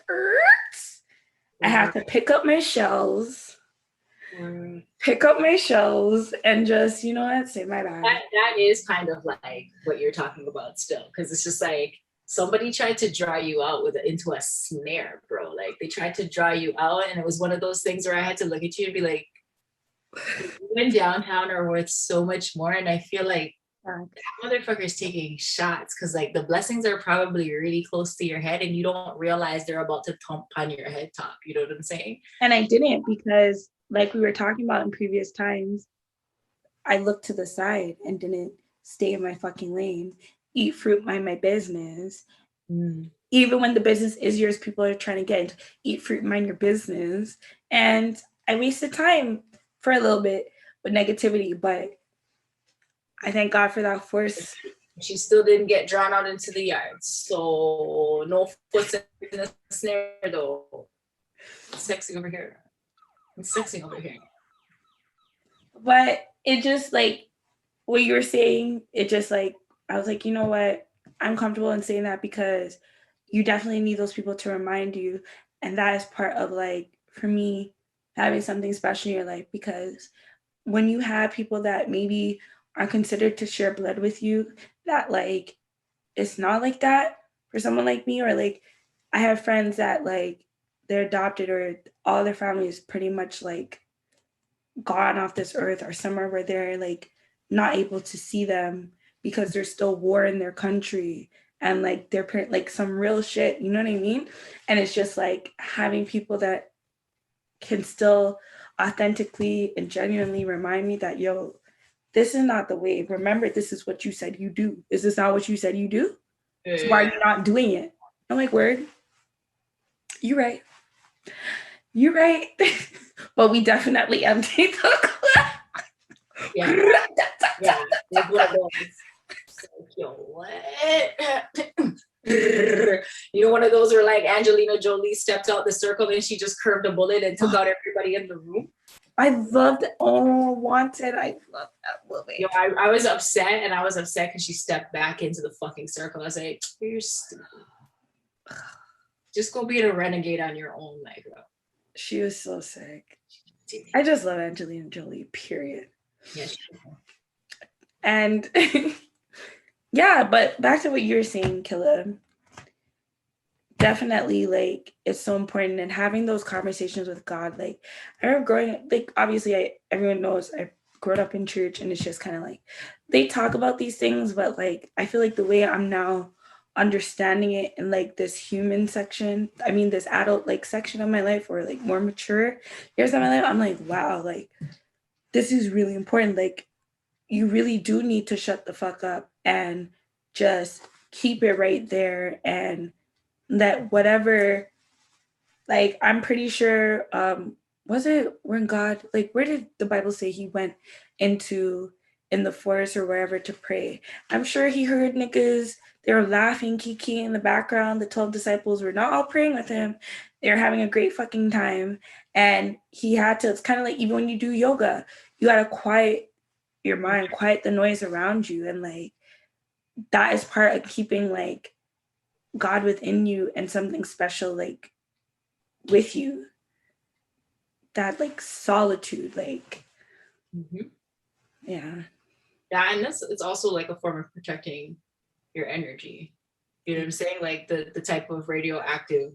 I have to pick up my shells and just, you know what, say my bad. That is kind of like what you're talking about still, because it's just like somebody tried to draw you out into a snare, bro. Like they tried to draw you out, and it was one of those things where I had to look at you and be like, you and downtown are worth so much more. And I feel like that motherfucker's taking shots because like the blessings are probably really close to your head and you don't realize they're about to thump on your head top. You know what I'm saying? And I didn't because like we were talking about in previous times, I looked to the side and didn't stay in my fucking lane, eat fruit, mind my business. Even when the business is yours, people are trying to get into eat fruit, mind your business. And I wasted time for a little bit with negativity, but I thank God for that force. She still didn't get drawn out into the yard. So no foot in the snare though. It's sexy over here. It's sexy over here. But it just like what you were saying, it just like I was like, you know what? I'm comfortable in saying that because you definitely need those people to remind you. And that is part of like, for me, having something special in your life because when you have people that maybe are considered to share blood with you, that like it's not like that for someone like me, or like I have friends that like they're adopted or all their family is pretty much like gone off this earth or somewhere where they're like not able to see them because there's still war in their country and like they're like some real shit, you know what I mean? And it's just like having people that can still authentically and genuinely remind me that, yo, this is not the way. Remember, this is what you said you do. Is this not what you said you do? So why are you not doing it? I'm like, word, you right. You're right. But we definitely emptied the club. Yeah. Yeah. It's one of those. Like, yo, what? You know, one of those where like Angelina Jolie stepped out the circle and she just curved a bullet and took out everybody in the room. I loved Wanted. I love that movie. Yo, I was upset, and I was upset because she stepped back into the fucking circle. I was like, you're stupid. Just go be a renegade on your own, like, bro. She was so sick. I just love Angelina Jolie, period. Yes. And yeah, but back to what you were saying, Killa. Definitely, like, it's so important, and having those conversations with God. Like, I remember growing, like, obviously, everyone knows I grew up in church, and it's just kind of like they talk about these things, but like I feel like the way I'm now understanding it in like this human section, I mean, this adult like section of my life, or like more mature years of my life, I'm like, wow, like this is really important. Like, you really do need to shut the fuck up and just keep it right there, and that whatever, like I'm pretty sure was it when God, like where did the Bible say he went into in the forest or wherever to pray? I'm sure he heard niggas, they were laughing, kiki in the background. The 12 disciples were not all praying with him. They were having a great fucking time. And he had to, it's kind of like even when you do yoga, you gotta quiet your mind, quiet the noise around you. And like, that is part of keeping like God within you and something special like with you. That like solitude, like, yeah. Yeah, and it's also like a form of protecting your energy. You know what I'm saying? Like the type of radioactive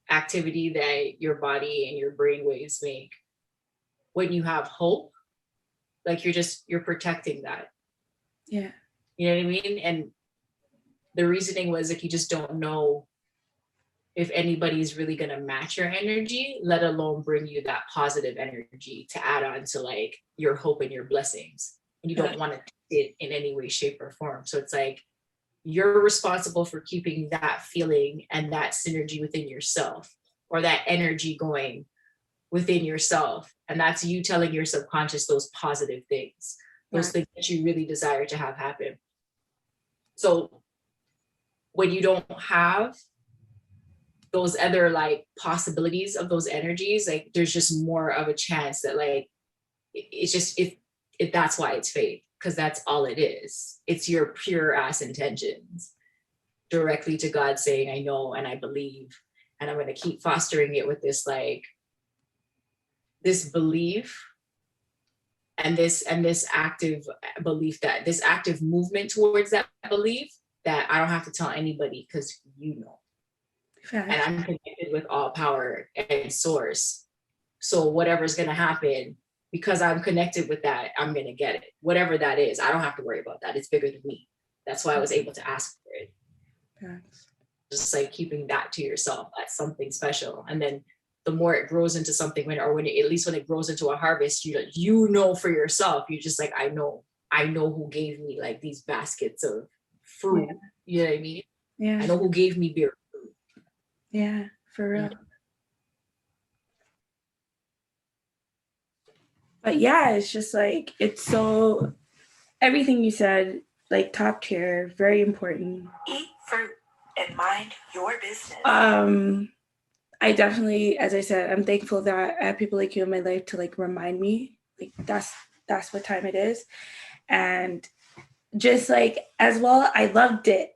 activity that your body and your brain waves make when you have hope, like you're protecting that. Yeah. You know what I mean? And the reasoning was like you just don't know if anybody's really gonna match your energy, let alone bring you that positive energy to add on to like your hope and your blessings. And you don't want to it in any way, shape, or form. So it's like you're responsible for keeping that feeling and that synergy within yourself, or that energy going within yourself. And that's you telling your subconscious those positive things, those things that you really desire to have happen. So when you don't have those other like possibilities of those energies, like there's just more of a chance that like it's just if that's why it's fate, because that's all it is. It's your pure ass intentions directly to God saying, I know and I believe, and I'm going to keep fostering it with this like this belief and this active belief, that this active movement towards that belief, that I don't have to tell anybody because you know. And I'm connected with all power and source. So whatever's going to happen, because I'm connected with that, I'm going to get it. Whatever that is, I don't have to worry about that. It's bigger than me. That's why I was able to ask for it. Thanks. Just like keeping that to yourself, that's something special. And then the more it grows into something, at least when it grows into a harvest, you know for yourself, you're just like, I know who gave me like these baskets of fruit. Yeah. You know what I mean? Yeah. I know who gave me beer. Yeah, for real. But yeah, it's just like, it's so, everything you said, like top tier, very important. Eat fruit and mind your business. I definitely, as I said, I'm thankful that I have people like you in my life to like remind me, like that's what time it is. And just like, as well, I loved it.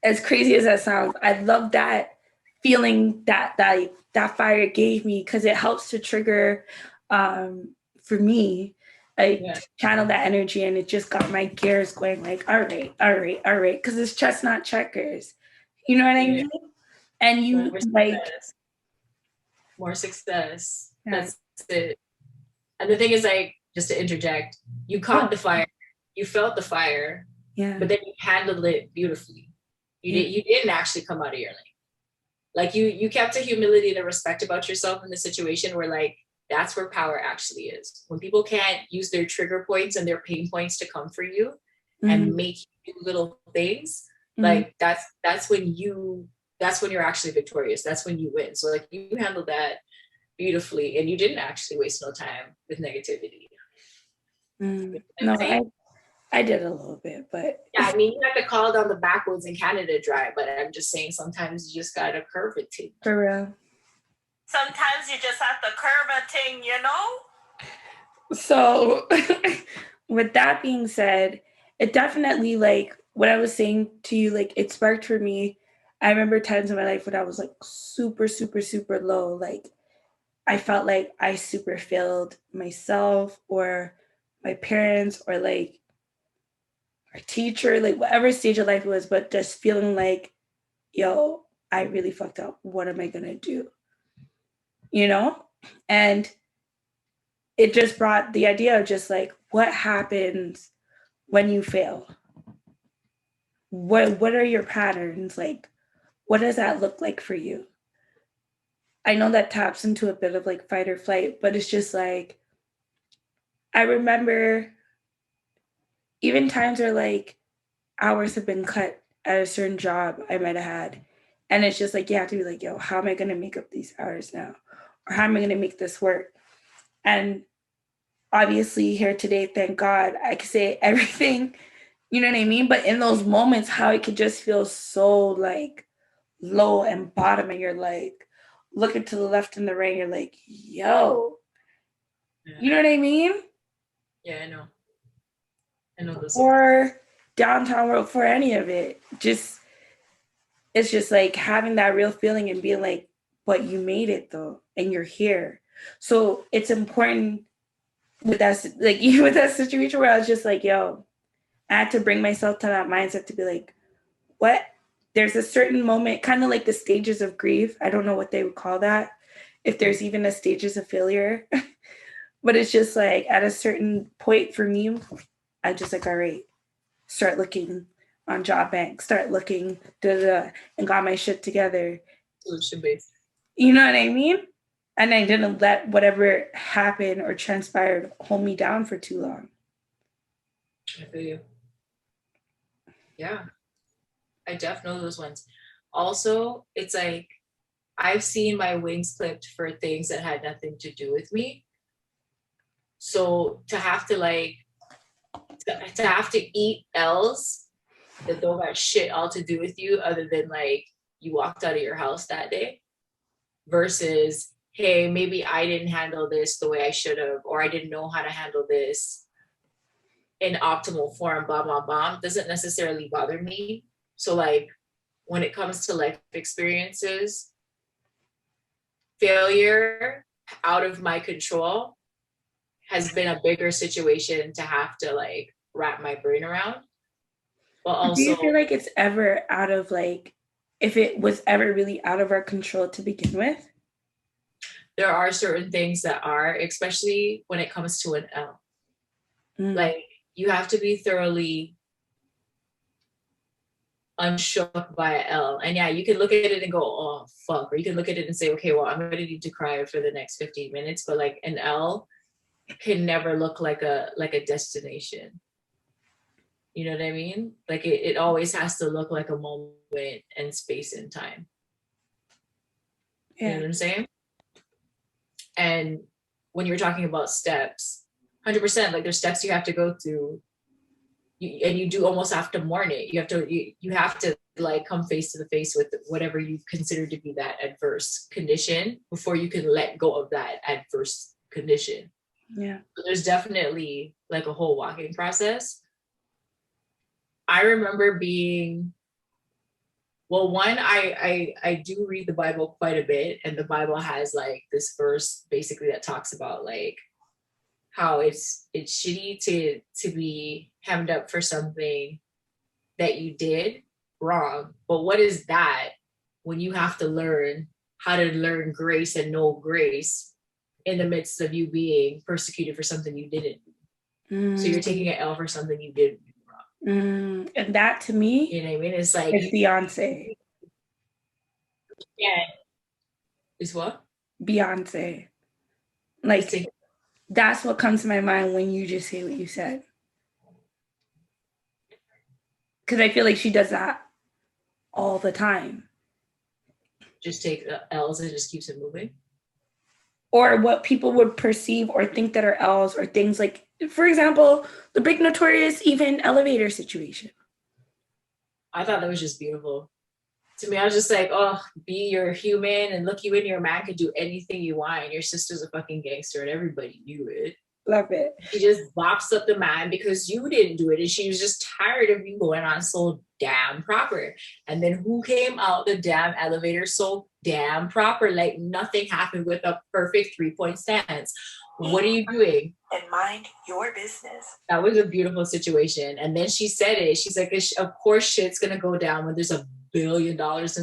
As crazy as that sounds, I love that feeling that fire gave me, because it helps to trigger for me, like to channel that energy, and it just got my gears going like, all right, because it's chestnut checkers, you know what I mean? And you more success. That's it. And the thing is, like, just to interject, you caught the fire, you felt the fire, but then you handled it beautifully. You didn't actually come out of your lane. Like you kept a humility and a respect about yourself in the situation where like, that's where power actually is. When people can't use their trigger points and their pain points to come for you and make you do little things, like that's when you're actually victorious. That's when you win. So like you handled that beautifully, and you didn't actually waste no time with negativity. No, I did a little bit, but yeah, I mean, you have to call down the backwoods in Canada dry, but I'm just saying sometimes you just gotta curve it too. For real. Sometimes you just have to curve a thing, you know? So with that being said, it definitely, like what I was saying to you, like it sparked for me. I remember times in my life when I was like super, super, super low. Like I felt like I super failed myself or my parents or like our teacher, like whatever stage of life it was, but just feeling like, yo, I really fucked up. What am I going to do? You know? And it just brought the idea of just like, what happens when you fail? What are your patterns? Like, what does that look like for you? I know that taps into a bit of like fight or flight, but it's just like, I remember even times where like hours have been cut at a certain job I might have had. And it's just like, you have to be like, yo, how am I going to make up these hours now? Or how am I going to make this work? And obviously here today, thank God, I can say everything, you know what I mean? But in those moments, how it could just feel so like low and bottom, and you're like looking to the left and the right, you're like, yo, you know what I mean? Yeah, I know. I know this. or downtown world, for any of it. Just it's just like having that real feeling and being like, but you made it though, and you're here. So it's important with that, like with that situation where I was just like, yo, I had to bring myself to that mindset to be like, what? There's a certain moment, kind of like the stages of grief. I don't know what they would call that, if there's even a stages of failure. But it's just like at a certain point for me, I just like, all right, start looking on job bank, start looking, and got my shit together. Solution based. You know what I mean? And I didn't let whatever happened or transpired hold me down for too long. I feel you. Yeah, I definitely know those ones. Also, it's like I've seen my wings clipped for things that had nothing to do with me. So to have to like to have to eat L's that don't got shit all to do with you other than like you walked out of your house that day versus hey, maybe I didn't handle this the way I should have, or I didn't know how to handle this in optimal form, blah, blah, blah, doesn't necessarily bother me. So like when it comes to life experiences, failure out of my control has been a bigger situation to have to like wrap my brain around. But also, do you feel like it's ever out of like, if it was ever really out of our control to begin with? there are certain things that are, especially when it comes to an L. Like you have to be thoroughly unshook by an L. And yeah, you can look at it and go, oh fuck. Or you can look at it and say, okay, well, I'm gonna need to cry for the next 15 minutes. But like an L can never look like a destination. You know what I mean? Like it always has to look like a moment and space and time. Yeah. You know what I'm saying? And when you're talking about steps, 100%, like there's steps you have to go through, and you do almost have to mourn it. You have to like come face to the face with whatever you consider to be that adverse condition before you can let go of that adverse condition. Yeah. So there's definitely like a whole walking process. I remember being, well, one, I do read the Bible quite a bit, and the Bible has like this verse basically that talks about like how it's shitty to be hemmed up for something that you did wrong. But what is that when you have to learn how to learn grace and know grace in the midst of you being persecuted for something you didn't do? So you're taking an L for something you didn't do wrong. And that to me, you know what I mean? It's like it's Beyonce. Yeah. Is what? Beyonce. Like that's what comes to my mind when you just say what you said. Because I feel like she does that all the time. Just take L's and just keeps it moving. Or what people would perceive or think that are L's, or things like, for example, the big notorious even elevator situation. I thought that was just beautiful. To me, I was just like, oh, be your human, and look, you and your man could do anything you want, and your sister's a fucking gangster and everybody knew it. Love it. She just boxed up the man because you didn't do it, and she was just tired of you going on so damn proper. And then who came out the damn elevator so damn proper, like nothing happened, with a perfect 3-point stance? What are you doing? And mind your business. That was a beautiful situation. And then she said it. She's like, of course shit's gonna go down when there's $1 billion in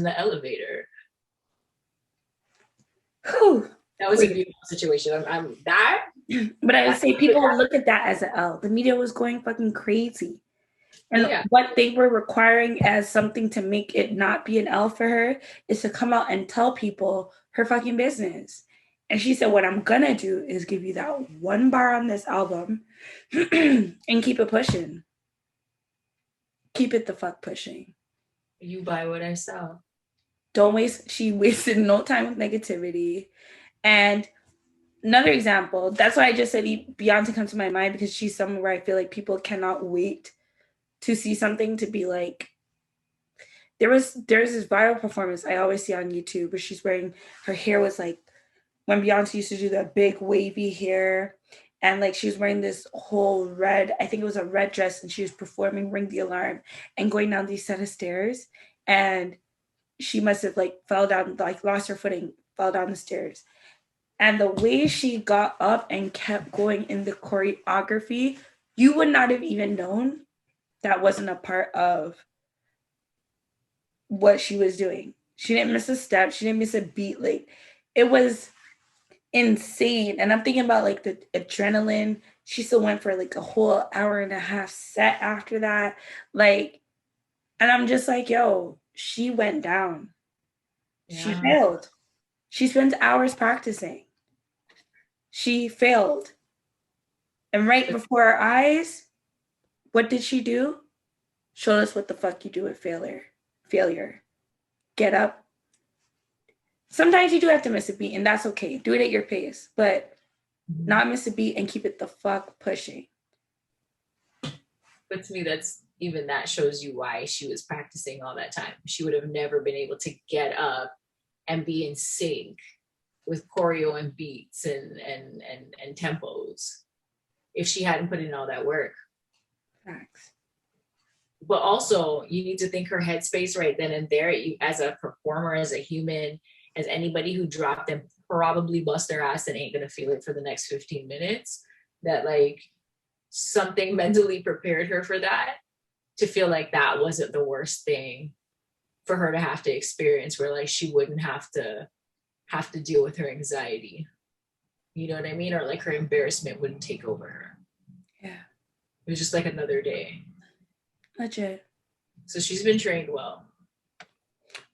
the elevator. Whew. That was a beautiful situation. I'm that. But I would say people would look at that as an L. The media was going fucking crazy. And what they were requiring as something to make it not be an L for her is to come out and tell people her fucking business. And she said, what I'm gonna do is give you that one bar on this album and keep it pushing. Keep it the fuck pushing. You buy what I sell. Don't waste, she wasted no time with negativity. And another example, that's why I just said Beyonce comes to my mind, because she's someone where I feel like people cannot wait to see something to be like. There's this viral performance I always see on YouTube where she's wearing, her hair was like, when Beyonce used to do that big wavy hair, And like she was wearing this whole red, I think it was a red dress, and she was performing Ring the Alarm and going down these set of stairs. And she must have like fell down, like lost her footing, fell down the stairs. And the way she got up and kept going in the choreography, you would not have even known that wasn't a part of what she was doing. She didn't miss a step. She didn't miss a beat. Like it was insane. And I'm thinking about like the adrenaline. She still went for like a whole hour and a half set after that. Like, and I'm just like, yo, she went down. Yeah. She failed. She spent hours practicing. She failed. And right before our eyes, what did she do? Showed us what the fuck you do with failure. Failure. Get up. Sometimes you do have to miss a beat, and that's okay. Do it at your pace, but not miss a beat and keep it the fuck pushing. But to me, that shows you why she was practicing all that time. She would have never been able to get up and be in sync with choreo and beats and tempos if she hadn't put in all that work. Facts. But also, you need to think her headspace right then and there. You, as a performer, as a human, as anybody who dropped and probably bust their ass and ain't gonna feel it for the next 15 minutes, that like something mentally prepared her for that, to feel like that wasn't the worst thing for her to have to experience, where like she wouldn't have to deal with her anxiety. You know what I mean? Or like her embarrassment wouldn't take over her. Yeah. It was just like another day. Legit. So she's been trained well.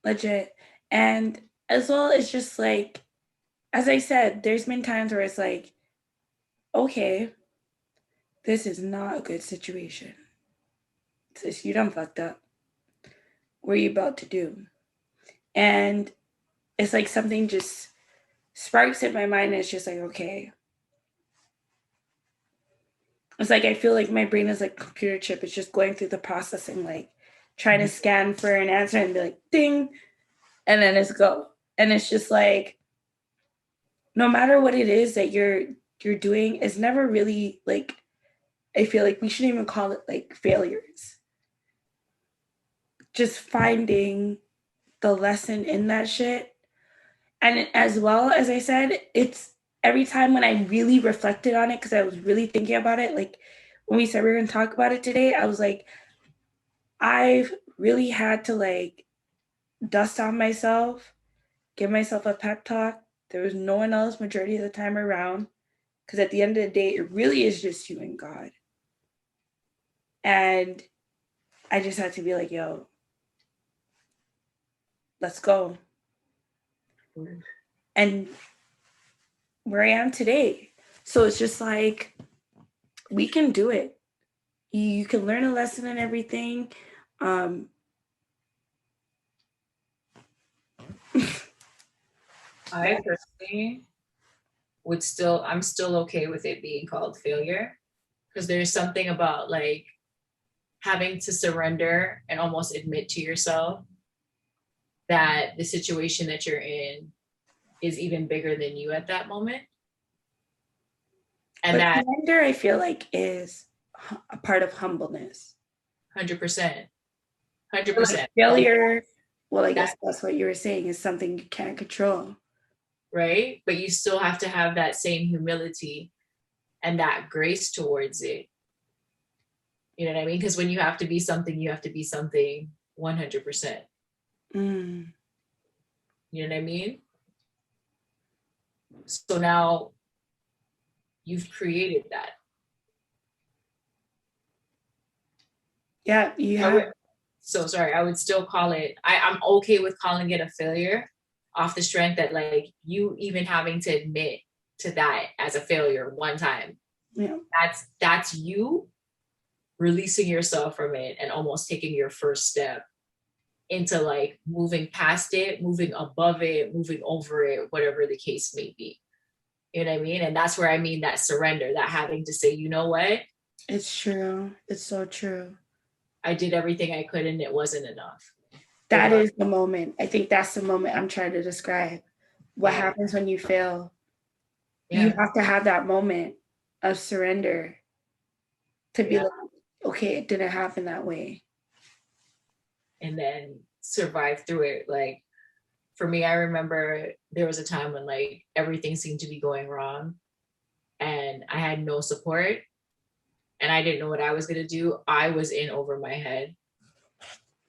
Legit. And as well, it's just like, as I said, there's been times where it's like, okay, this is not a good situation. Sis, you done fucked up. What are you about to do? And it's like something just sparks in my mind. And it's just like, okay. It's like I feel like my brain is like a computer chip. It's just going through the processing, like trying to scan for an answer and be like, ding, and then it's go. And it's just like, no matter what it is that you're doing, it's never really like, I feel like we shouldn't even call it like failures. Just finding the lesson in that shit. And as well, as I said, it's every time when I really reflected on it, because I was really thinking about it, like when we said we were going to talk about it today, I was like, I've really had to like dust off myself, give myself a pep talk. There was no one else majority of the time around, because at the end of the day, it really is just you and God. And I just had to be like, yo, let's go. And where I am today. So it's just like, we can do it. You can learn a lesson and everything. I personally I'm still okay with it being called failure, because there's something about like having to surrender and almost admit to yourself that the situation that you're in is even bigger than you at that moment. And but that surrender, I feel like, is a part of humbleness. 100%. Like failure, well, I guess that's what you were saying, is something you can't control. Right? But you still have to have that same humility and that grace towards it. You know what I mean? Because when you have to be something, you have to be something 100%. Mm. You know what I mean? So now you've created that. Yeah, you have. So sorry, I would still call it, I'm okay with calling it a failure off the strength that like you even having to admit to that as a failure one time. Yeah. That's you releasing yourself from it and almost taking your first step into like moving past it, moving above it, moving over it, whatever the case may be. You know what I mean? And that's where I mean that surrender, that having to say, you know what? It's true. It's so true. I did everything I could and it wasn't enough. That is the moment. I think that's the moment I'm trying to describe. What happens when you fail? Yeah. You have to have that moment of surrender to be Yeah. like, okay, it didn't happen that way. And then survive through it. Like for me, I remember there was a time when like everything seemed to be going wrong and I had no support and I didn't know what I was going to do. I was in over my head.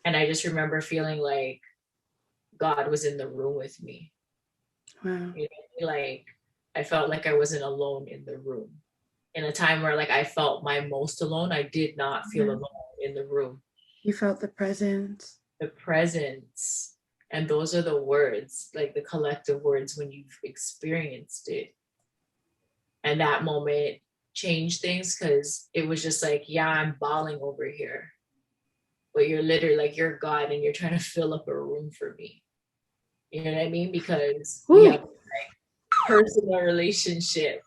And I just remember feeling like God was in the room with me. Wow. You know, like I felt like I wasn't alone in the room. In a time where like I felt my most alone, I did not feel alone in the room. You felt the presence. The presence. And those are the words, like the collective words when you've experienced it. And that moment changed things because it was just like, yeah, I'm bawling over here. But you're literally like, you're God and you're trying to fill up a room for me. You know what I mean? Because we have like personal relationship.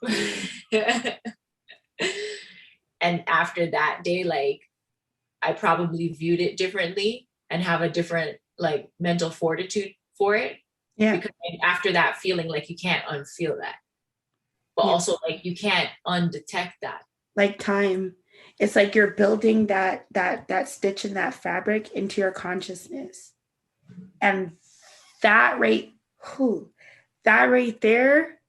And after that day, like I probably viewed it differently and have a different like mental fortitude for it. Yeah. Because after that feeling, like you can't unfeel that. But also like you can't undetect that. Like time. It's like you're building that stitch in that fabric into your consciousness. And that right there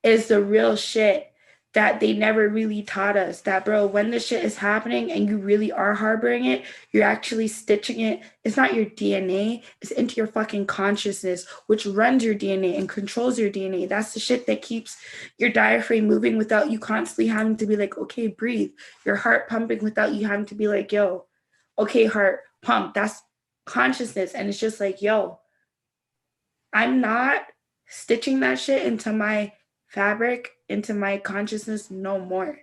is the real shit that they never really taught us. That, bro, when the shit is happening and you really are harboring it, you're actually stitching it. It's not your DNA, it's into your fucking consciousness, which runs your DNA and controls your DNA. That's the shit that keeps your diaphragm moving without you constantly having to be like, okay, breathe. Your heart pumping without you having to be like, yo, okay, heart, pump. That's consciousness. And it's just like, yo, I'm not stitching that shit into my fabric, into my consciousness no more.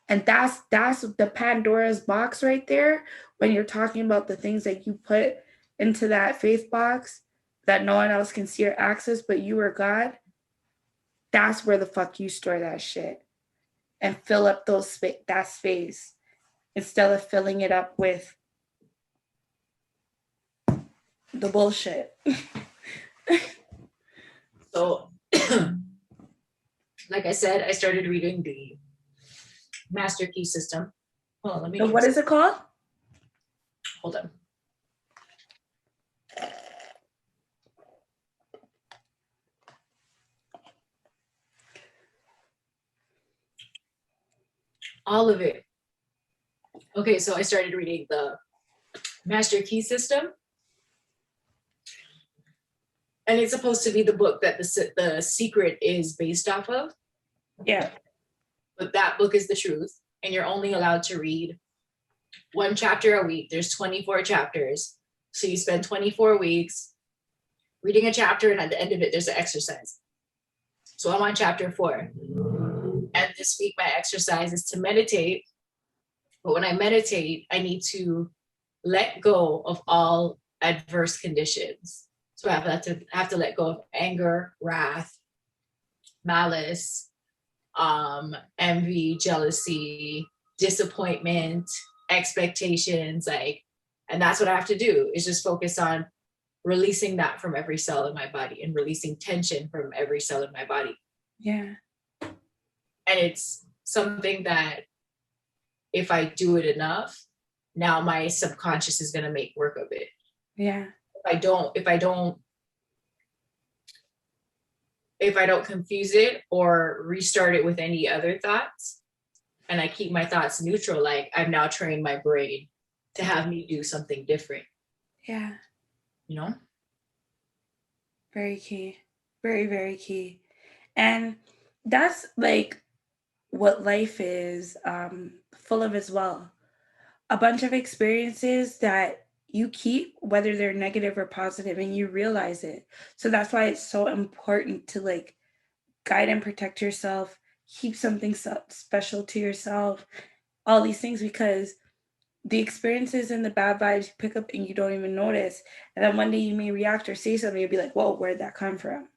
And that's the Pandora's box right there when you're talking about the things that you put into that faith box that no one else can see or access but you or God. That's where the fuck you store that shit and fill up that space instead of filling it up with the bullshit. So like I said, I started reading the Master Key System. Hold on, let me. So what is it called? Hold on. All of it. Okay, so I started reading the Master Key System. And it's supposed to be the book that the secret is based off of. Yeah. But that book is the truth. And you're only allowed to read one chapter a week. There's 24 chapters. So you spend 24 weeks reading a chapter, and at the end of it, there's an exercise. So I'm on chapter 4. And this week, my exercise is to meditate. But when I meditate, I need to let go of all adverse conditions. So I have to let go of anger, wrath, malice, envy, jealousy, disappointment, expectations, like, and that's what I have to do is just focus on releasing that from every cell in my body and releasing tension from every cell in my body. Yeah. And it's something that if I do it enough, now my subconscious is going to make work of it. Yeah. If I don't confuse it or restart it with any other thoughts, and I keep my thoughts neutral, like I've now trained my brain to have me do something different. Yeah. You know? Very key. Very, very key. And that's like what life is full of as well. A bunch of experiences that you keep, whether they're negative or positive, and you realize it. So that's why it's so important to like guide and protect yourself, keep something special to yourself, all these things, because the experiences and the bad vibes you pick up and you don't even notice. And then one day you may react or say something, you'll be like, whoa, where'd that come from?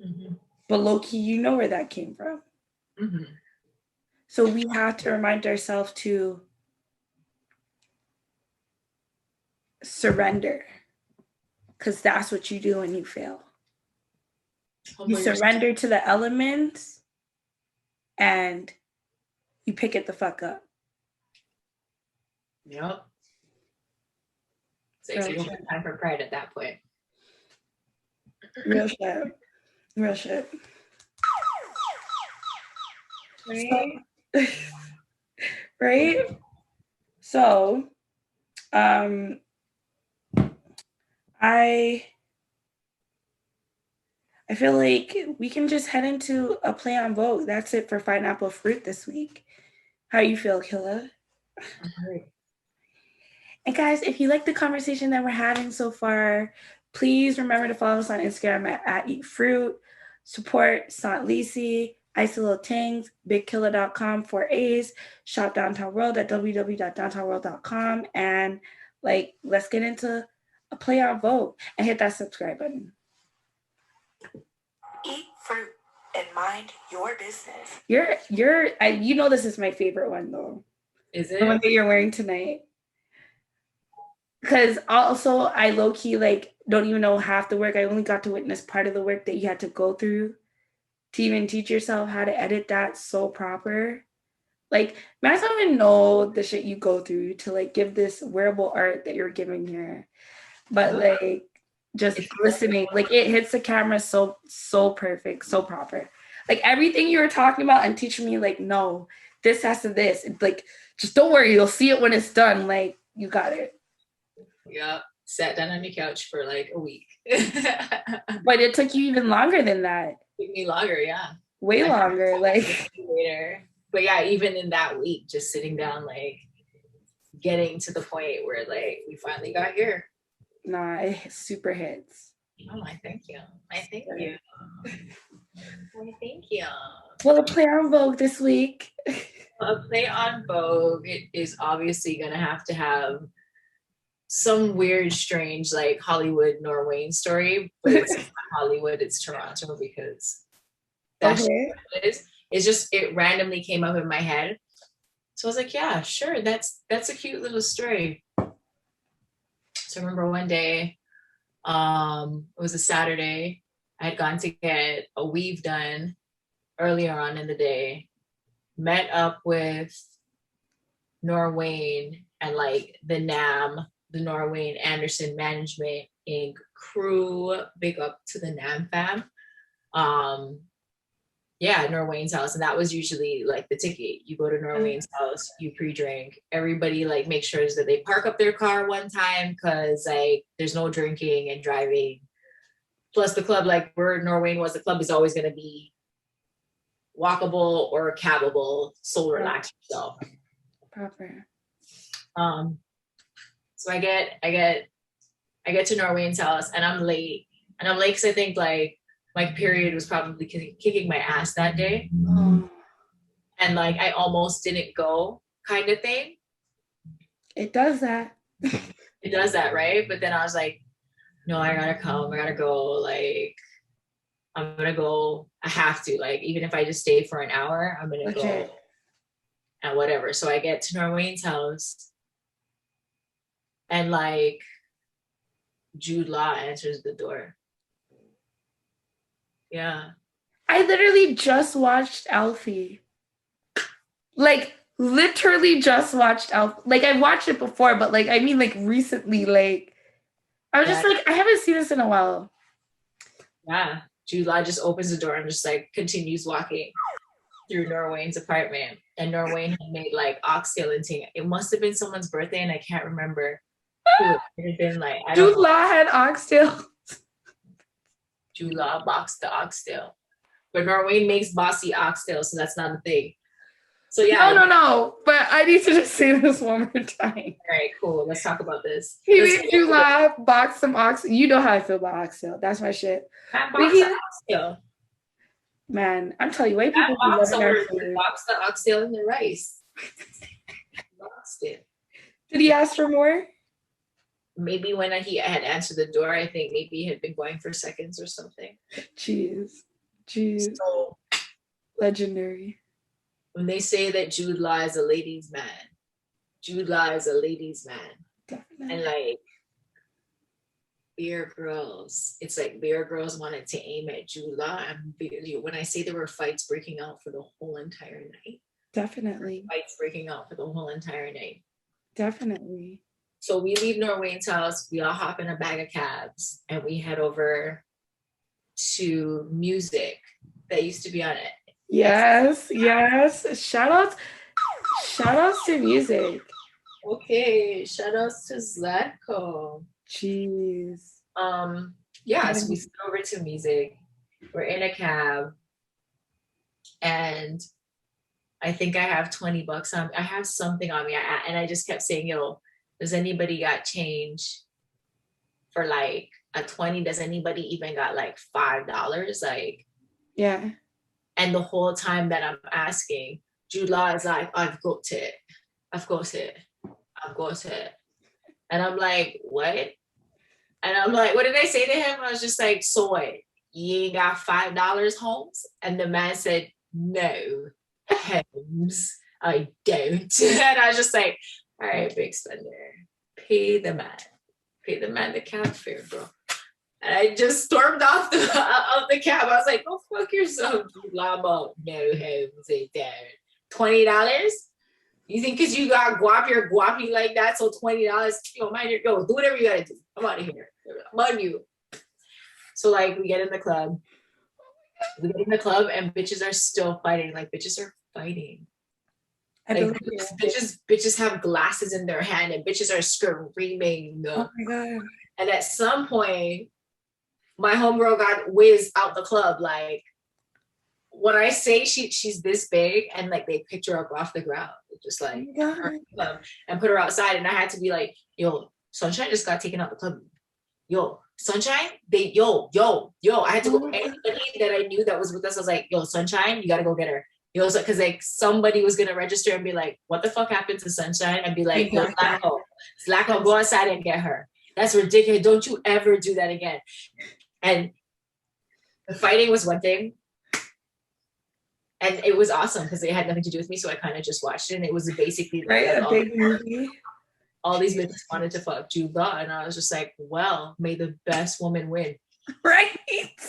Mm-hmm. But low key, you know where that came from. Mm-hmm. So we have to remind ourselves to surrender, because that's what you do when you fail. You surrender to the elements and you pick it the fuck up. Yep. So Real you don't shit. have time for pride at that point. Real shit. Real shit. Right? So, right? So, I feel like we can just head into a play on vote. That's it for Pineapple Fruit this week. How you feel, Killa? And guys, if you like the conversation that we're having so far, please remember to follow us on Instagram at Eat Fruit, support Sant Lisi, Icy Little Tings, BigKilla.com for A's, shop Downtown World at www.downtownworld.com, and let's get into a play on vote and hit that subscribe button. Eat fruit and mind your business. You know this is my favorite one though. Is The one it? that you're wearing tonight. Because also I low-key don't even know half the work. I only got to witness part of the work that you had to go through to even teach yourself how to edit that so proper. Like, man, I don't even know the shit you go through to give this wearable art that you're giving here. But just listening, it hits the camera so perfect, so proper. Like everything you were talking about and teaching me, no, this has to this. It's just don't worry, you'll see it when it's done. You got it. Yeah, sat down on the couch for a week. But it took you even longer than that. Took me longer, yeah. Way longer. Later. But yeah, even in that week, just sitting down, getting to the point where we finally got here. Nah, it super hits. Oh, I thank you. I thank you. I thank you. Well, a play on Vogue this week. A play on Vogue is obviously gonna have some weird, strange, Hollywood Norway story, but it's not Hollywood, it's Toronto because that's what it is. It's just it randomly came up in my head. So I was like, yeah, sure, that's a cute little story. So I remember one day, it was a Saturday, I had gone to get a weave done earlier on in the day, met up with Norwayne and the NAM, the Norwayne Anderson Management Inc. crew, big up to the NAM fam. Yeah, Norwayne's house. And that was usually the ticket. You go to Norwayne's house, you pre-drink. Everybody make sure that they park up their car one time because there's no drinking and driving. Plus the club, where Norwayne was, the club is always going to be walkable or cabable, so relax yourself. Proper. So I get to Norwayne's house and I'm late. And I'm late because I think my period was probably kicking my ass that day. Oh. And I almost didn't go kind of thing. It does that. It does that, right? But then I was like, no, I gotta come. I gotta go. I'm gonna go. I have to. Even if I just stay for an hour, I'm gonna go. And whatever. So I get to Norwayne's house. And Jude Law answers the door. Yeah. I literally just watched Alfie. Literally just watched Alfie. I've watched it before, but I mean recently, I was just I haven't seen this in a while. Yeah. Jude Law just opens the door and just continues walking through Norwayne's apartment. And Norwayne had made oxtail and ting. It must have been someone's birthday and I can't remember who it had been. Jude Law had oxtail. Jude Law boxed the oxtail. But Norwayne makes bossy oxtail, so that's not a thing. So yeah. No. But I need to just say this one more time. All right, cool. Let's talk about this. He made Jude Law box some oxtail. You know how I feel about oxtail. That's my shit. Oxtail. Man, I'm telling you, white people box the oxtail and the rice. Boxed it. Did he ask for more? Maybe when he had answered the door, I think maybe he had been going for seconds or something. Jeez. So, legendary. When they say that Jude Law is a ladies' man, Jude Law is a ladies' man. Definitely. And beer girls, it's beer girls wanted to aim at Jude Law. And when I say there were fights breaking out for the whole entire night. Definitely. Fights breaking out for the whole entire night. Definitely. So we leave Norway's house, we all hop in a bag of cabs, and we head over to music that used to be on it. Yes, yes. Shout outs to music. Okay, shout outs to Zlatko. Jeez. Yeah, so we go over to music. We're in a cab, and I think I have $20 on. I have something on me, and I just kept saying, "Yo, does anybody got change for like a 20? Does anybody even got like $5? Like, Yeah. and the whole time that I'm asking, Jude Law is like, I've got it. I've got it. I've got it. And I'm like, what? And I'm like, what did I say to him? I was just like, so what? You ain't got $5, Holmes? And the man said, no, Holmes, I don't. And I was just like, all right, big spender, pay the man the cab fare, bro. And I just stormed off the cab. I was like, "Go fuck yourself, you llama." No, Holmes, they don't. $20? You think because you got guap, you're guappy like that? So $20, yo, mind your go, do whatever you gotta do. I'm out of here. I'm on you. So like, we get in the club. And bitches are still fighting. Like, bitches are fighting. Like, bitches have glasses in their hand, and bitches are screaming. Oh my god. And at some point, my homegirl got whizzed out the club. Like, when I say she's this big, and like they picked her up off the ground, just like and put her outside, and I had to be like, yo, Sunshine just got taken out the club. Yo, Sunshine, I had to go. Anybody that I knew that was with us, I was like, yo, Sunshine, you gotta go get her. You know, because like somebody was gonna register and be like, what the fuck happened to Sunshine? And be like, yo, Zlatko, go outside and get her. That's ridiculous. Don't you ever do that again. And the fighting was one thing. And it was awesome because it had nothing to do with me. So I kind of just watched it. And it was basically right, a big movie. All these bitches wanted to fuck Jude Law. And I was just like, well, may the best woman win. Right.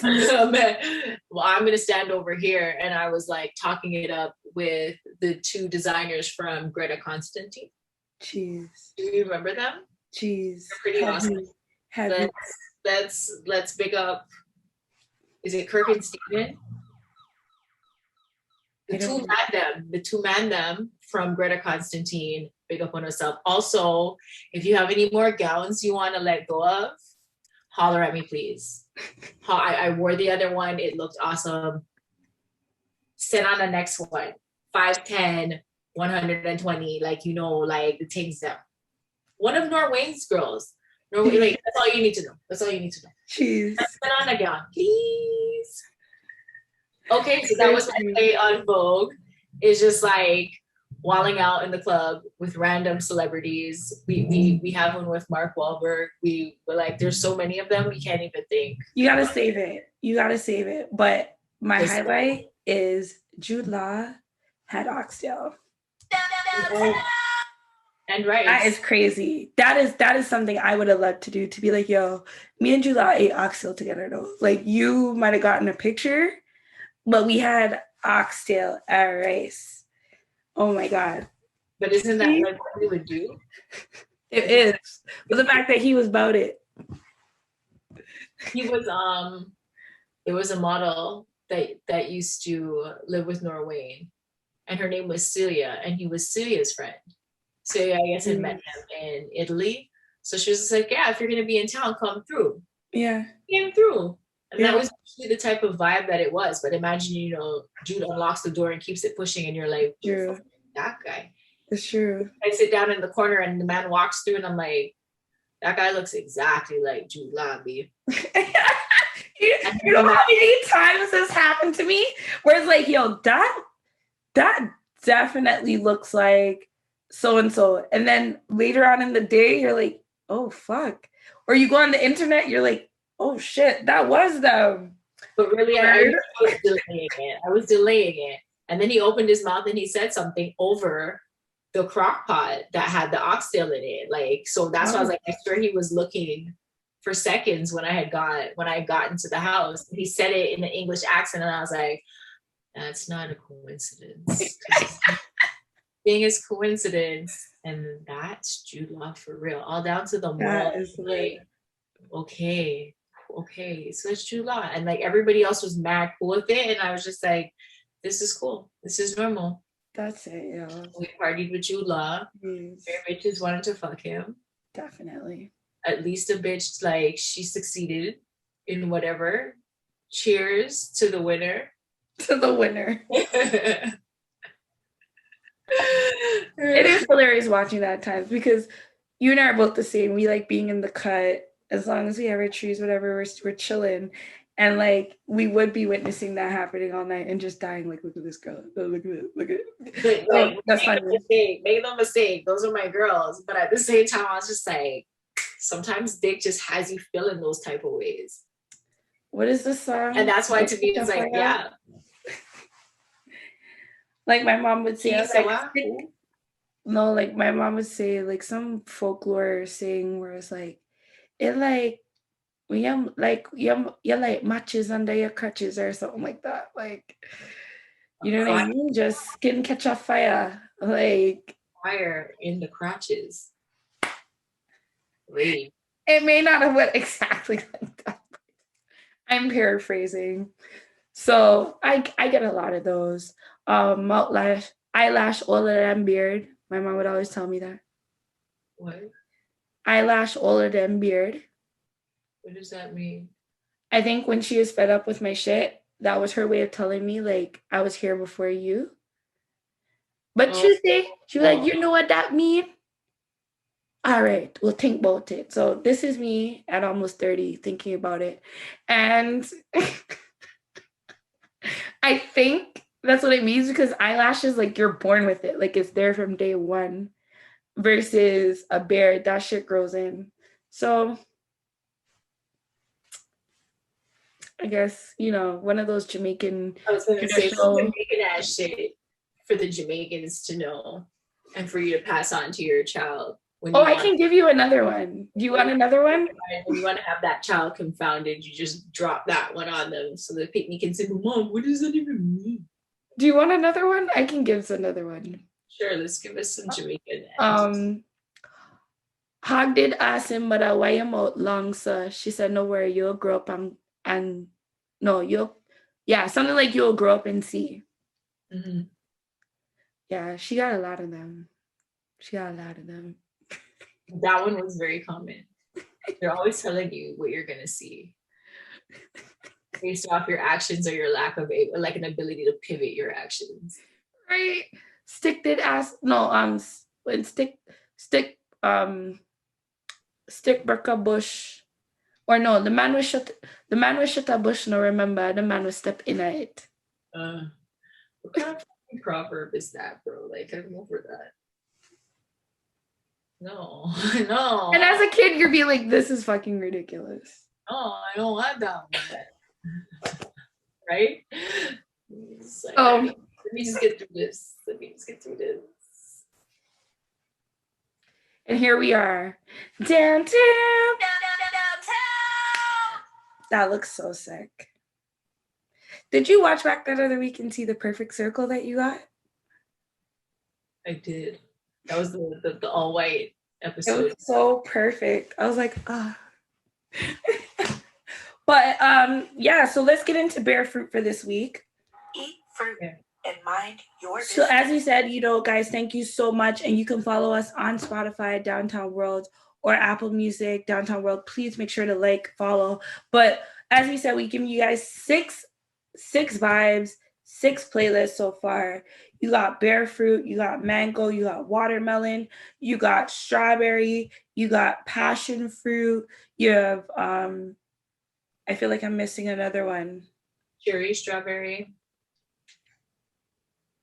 Well, I'm going to stand over here. And I was like talking it up with the two designers from Greta Constantine. Jeez. Do you remember them? Jeez. They're pretty awesome. Let's big up. Is it Kirk and Steven? The two man them from Greta Constantine, big up on herself. Also, if you have any more gowns you want to let go of, holler at me, please. I wore the other one. It looked awesome. Send on the next one. 5'10", 120, like, you know, like the things that one of Norway's girls. Norway, like, that's all you need to know. That's all you need to know. Jeez. Send on a gown, please. Okay, so that was my play on Vogue. It's just like walling out in the club with random celebrities. We have one with Mark Wahlberg. We were like, there's so many of them, we can't even think. You gotta save it. But my highlight is Jude Law had oxtail. And right. That is crazy. That is something I would have loved to do, to be like, yo, me and Jude Law ate oxtail together though. Like, you might have gotten a picture, but we had oxtail at rice. Oh my God. But isn't that like what we would do? It is. But the fact that he was about it. He was it was a model that used to live with Norway, and her name was Celia, and he was Celia's friend. Celia, I guess, had met him in Italy. So she was just like, yeah, if you're gonna be in town, come through. Yeah. He came through. And that was actually the type of vibe that it was. But imagine, you know, Jude unlocks the door and keeps it pushing, and you're like, true. That guy. It's true. I sit down in the corner, and the man walks through, and I'm like, that guy looks exactly like Jude Law. You know how many times this happened to me? Where it's like, yo, that definitely looks like so-and-so. And then later on in the day, you're like, oh, fuck. Or you go on the internet, you're like, oh, shit, that was them. But really, I was delaying it. And then he opened his mouth and he said something over the crock pot that had the oxtail in it. Like, so that's why I was like, I'm sure he was looking for seconds when I got into the house. He said it in an English accent, and I was like, that's not a coincidence. thing is coincidence. And that's Jude Law for real. All down to the mall. That is Like, okay, so it's Jude Law. And like everybody else was mad cool with it. And I was just like, this is cool. This is normal. That's it, yeah. We partied with Jude Law. Yes, Bare bitches wanted to fuck him. definitely. At least a bitch, like, she succeeded in whatever. Cheers to the winner. To the winner. It It is hilarious watching that at times because you and I are both the same. We like being in the cut. As long as we have our trees, whatever, we're chilling. And like we would be witnessing that happening all night and just dying. Like, look at this girl. Oh, look at it. Look at it. Like, That's funny. make no mistake, those are my girls. But at the same time, I was just like, sometimes dick just has you feeling those type of ways. What is the song? And that's why to me it's like, yeah. Like my mom would say, Like, no, like my mom would say like some folklore saying where it's like, it like when you like matches under your crutches or something like that. Like, you know what I mean? Just skin catch a fire. Like fire in the crotches. Wait. It may not have went exactly like that. I'm paraphrasing. So I get a lot of those. Mouth lash, eyelash older than beard. My mom would always tell me that. What? Eyelash older than beard. What does that mean? I think when she was fed up with my shit, that was her way of telling me like I was here before you. But Tuesday, she was like, you know what that mean? All right, we'll think about it. So this is me at almost 30 thinking about it. And I think that's what it means because eyelashes, like you're born with it. Like it's there from day one versus a beard, that shit grows in. So I guess, you know, one of those Jamaican I was going to say traditional... Jamaican ass shit for the Jamaicans to know and for you to pass on to your child. I can give you another one. Do you want another one? When you want to have that child confounded, you just drop that one on them so the picnic can say, Mom, what does that even mean? Do you want another one? I can give us another one. Sure, let's give us some Jamaican. Hog did ask him, but why your mouth long, sir? She said, no worry, you'll grow up and no, something like you'll grow up and see. Mm-hmm. Yeah, she got a lot of them. That one was very common. They're always telling you what you're gonna see based off your actions or your lack of like an ability to pivot your actions. Right. Stick did ask when stick broke a bush. Or no, the man was shut a bush, no remember, the man was step in it. What kind of proverb is that, bro? Like, I'm over that. No. And as a kid, you'd be like, this is fucking ridiculous. No, I don't want that. Right? Like, let me just get through this. And here we are. Downtown. That looks so sick. Did you watch back that other week and see the perfect circle that you got? I did. That was the all white episode. It was so perfect. I was like, ah. But yeah, so let's get into bear fruit for this week. Eat fruit and mind your business. So as we said, you know, guys, thank you so much. And you can follow us on Spotify, Downtown World, or Apple Music, Downtown World. Please make sure to like, follow. But as we said, we give you guys six vibes, 6 playlists so far. You got bear fruit, you got mango, you got watermelon, you got strawberry, you got passion fruit, you have I feel like I'm missing another one. Cherry, strawberry,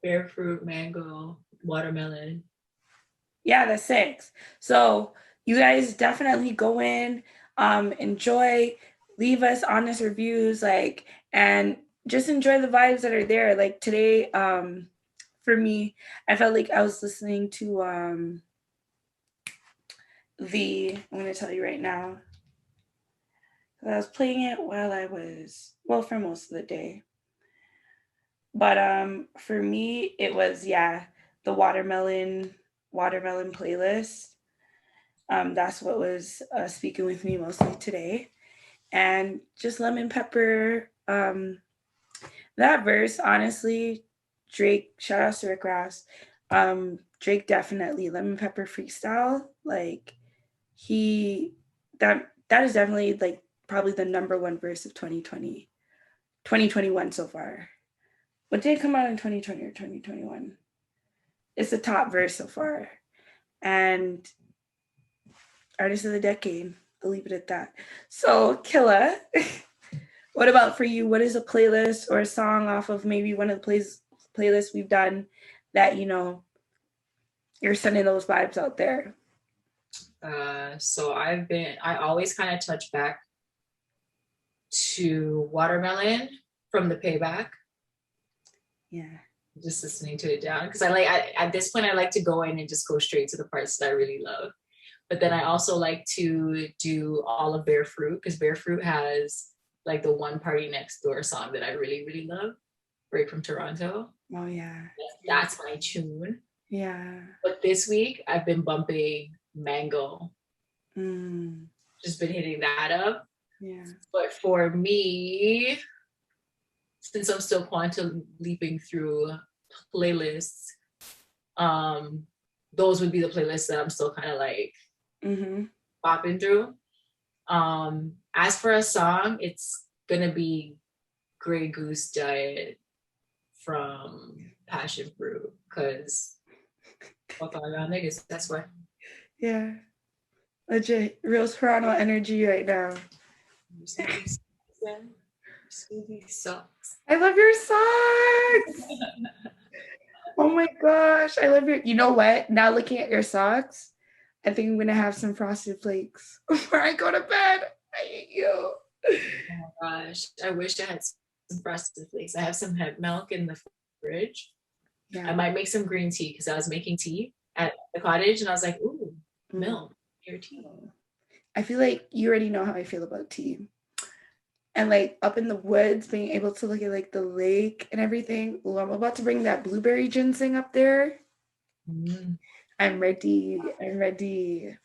bear fruit, mango, watermelon. Yeah, that's 6. So you guys definitely go in, enjoy, leave us honest reviews, like, and just enjoy the vibes that are there. Like today, for me, I felt like I was listening to I'm gonna tell you right now. I was playing it while for most of the day. But for me, it was, the watermelon playlist. That's what was speaking with me mostly today. And just lemon pepper. That verse, honestly, Drake, shout out to Rick Ross. Drake definitely lemon pepper freestyle. Like that is definitely like probably the number one verse of 2021 so far. What did it come out in 2020 or 2021? It's the top verse so far. And artist of the decade. I'll leave it at that. So, Killa, what about for you? What is a playlist or a song off of maybe one of the playlists we've done that, you're sending those vibes out there? So I always kind of touch back to Watermelon from the Payback. Yeah. Just listening to it down. Because at this point, I like to go in and just go straight to the parts that I really love. But then I also like to do all of Bear Fruit, because Bear Fruit has like the One Party Next Door song that I really, really love. Break from Toronto. Oh, yeah. That's my tune. Yeah. But this week, I've been bumping Mango. Mm. Just been hitting that up. Yeah. But for me, since I'm still quantum leaping through playlists, those would be the playlists that I'm still kind of like bopping through. As for a song, it's gonna be Grey Goose Diet from Passion Fruit, because fuck all y'all niggas, that's why. Yeah. Legit. Real Toronto energy right now. Scooby socks. I love your socks. Oh my gosh. I love you know what? Now looking at your socks, I think I'm going to have some Frosted Flakes before I go to bed. I hate you. Oh my gosh. I wish I had some Frosted Flakes. I have some hemp milk in the fridge. Yeah. I might make some green tea, because I was making tea at the cottage and I was like, ooh, milk, your tea. I feel like you already know how I feel about tea. And like up in the woods, being able to look at like the lake and everything. Ooh, I'm about to bring that blueberry ginseng up there. I'm ready. I am ready.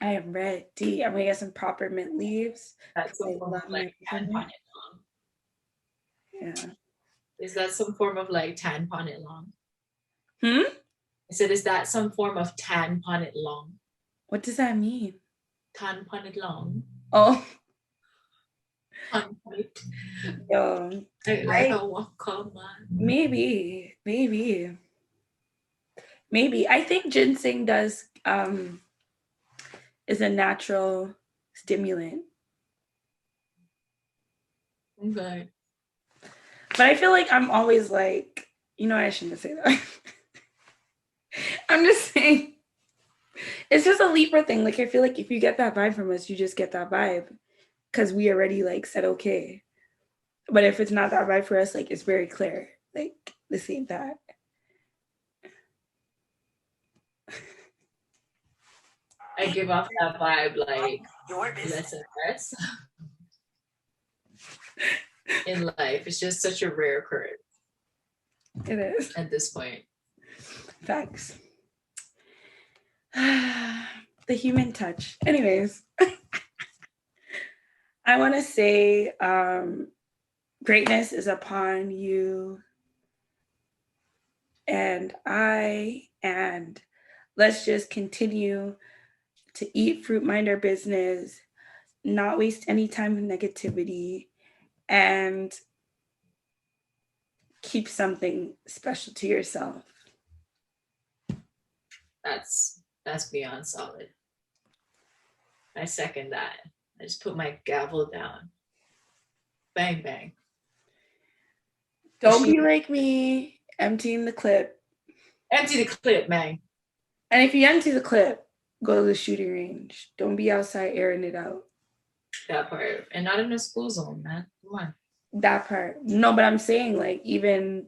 I'm gonna get some proper mint leaves. That's some form of like tan ponnet long. Yeah. Is that some form of like tan ponnet long? I said, is that some form of tan ponnet long? What does that mean? Tan ponnet long. Oh. Ponnet. Yo. Like a walk man. Maybe. I think ginseng does is a natural stimulant. Okay. But I feel like I'm always like, I shouldn't say that. I'm just saying, it's just a Libra thing. Like, I feel like if you get that vibe from us, you just get that vibe, because we already like said okay. But if it's not that vibe for us, like, it's very clear, like, this ain't that. I give off that vibe like Your business. less and less. In life, it's just such a rare occurrence. It is. At this point. Facts. The human touch. Anyways, I want to say greatness is upon you and let's just continue to eat fruit, mind our business, not waste any time with negativity, and keep something special to yourself. That's beyond solid. I second that. I just put my gavel down. Bang, bang. Don't be like me, emptying the clip. Empty the clip, man. And if you empty the clip, go to the shooting range. Don't be outside airing it out. That part. And not in a school zone, man. Come on. That part. No, but I'm saying, like, even,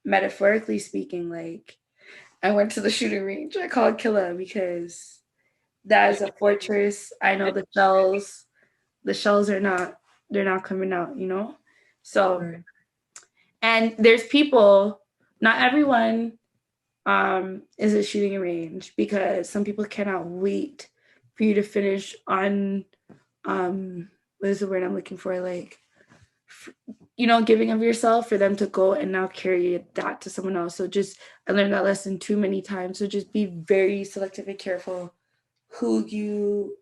metaphorically speaking, like, I went to the shooting range. I called Killa because that is a fortress. I know the shells are not, they're not coming out, So, and there's people, not everyone is a shooting range, because some people cannot wait for you to finish on what is the word I'm looking for, like, giving of yourself, for them to go and now carry that to someone else. So just, I learned that lesson too many times. So just be very selective and careful who you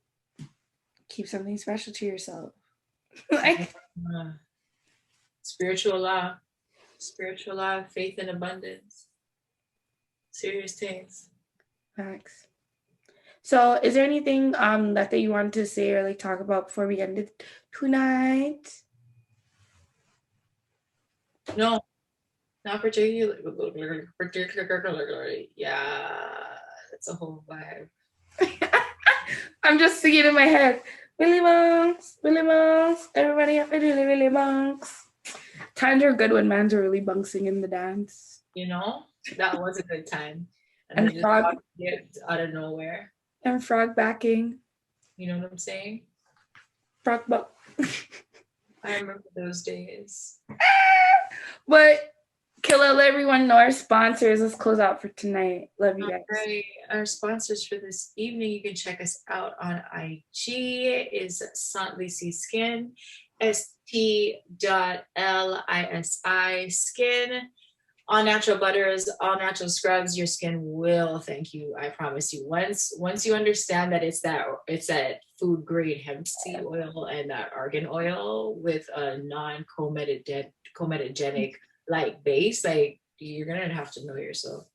keep something special to yourself. Like, spiritual law, faith and abundance, serious things. facts. So is there anything that you want to say or like talk about before we end it tonight? No, not particularly. Yeah, that's a whole vibe. I'm just singing in my head. Willy Monks, everybody have to do the Willy Monks. Times are good when mans are really bunksing in the dance. That was a good time. And then frog just out of nowhere. and frog backing. You know what I'm saying? Frog buck. I remember those days. But Killa, let everyone know our sponsors. Let's close out for tonight. Love you guys. All right. Our sponsors for this evening, you can check us out on IG, is Saint Lucie Skin, ST.LISI Skin. All natural butters, all natural scrubs, your skin will thank you. I promise you. Once you understand that it's that food grade hemp seed oil and that argan oil with a non-comedogenic like base, like, you're gonna have to know yourself.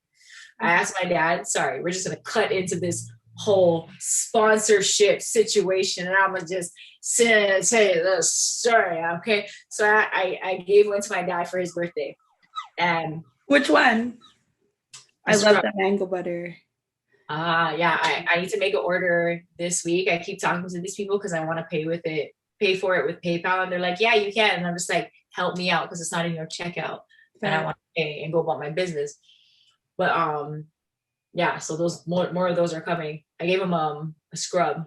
I asked my dad, sorry, we're just gonna cut into this whole sponsorship situation, and I'm gonna just say this story, okay? So I gave one to my dad for his birthday. And which one? I love the mango butter. Yeah, I need to make an order this week. I keep talking to these people because I want to pay for it with PayPal, and they're like, yeah, you can. And I'm just like, help me out because it's not in your checkout, and I want to pay and go about my business. But yeah, so those more of those are coming. I gave him a scrub,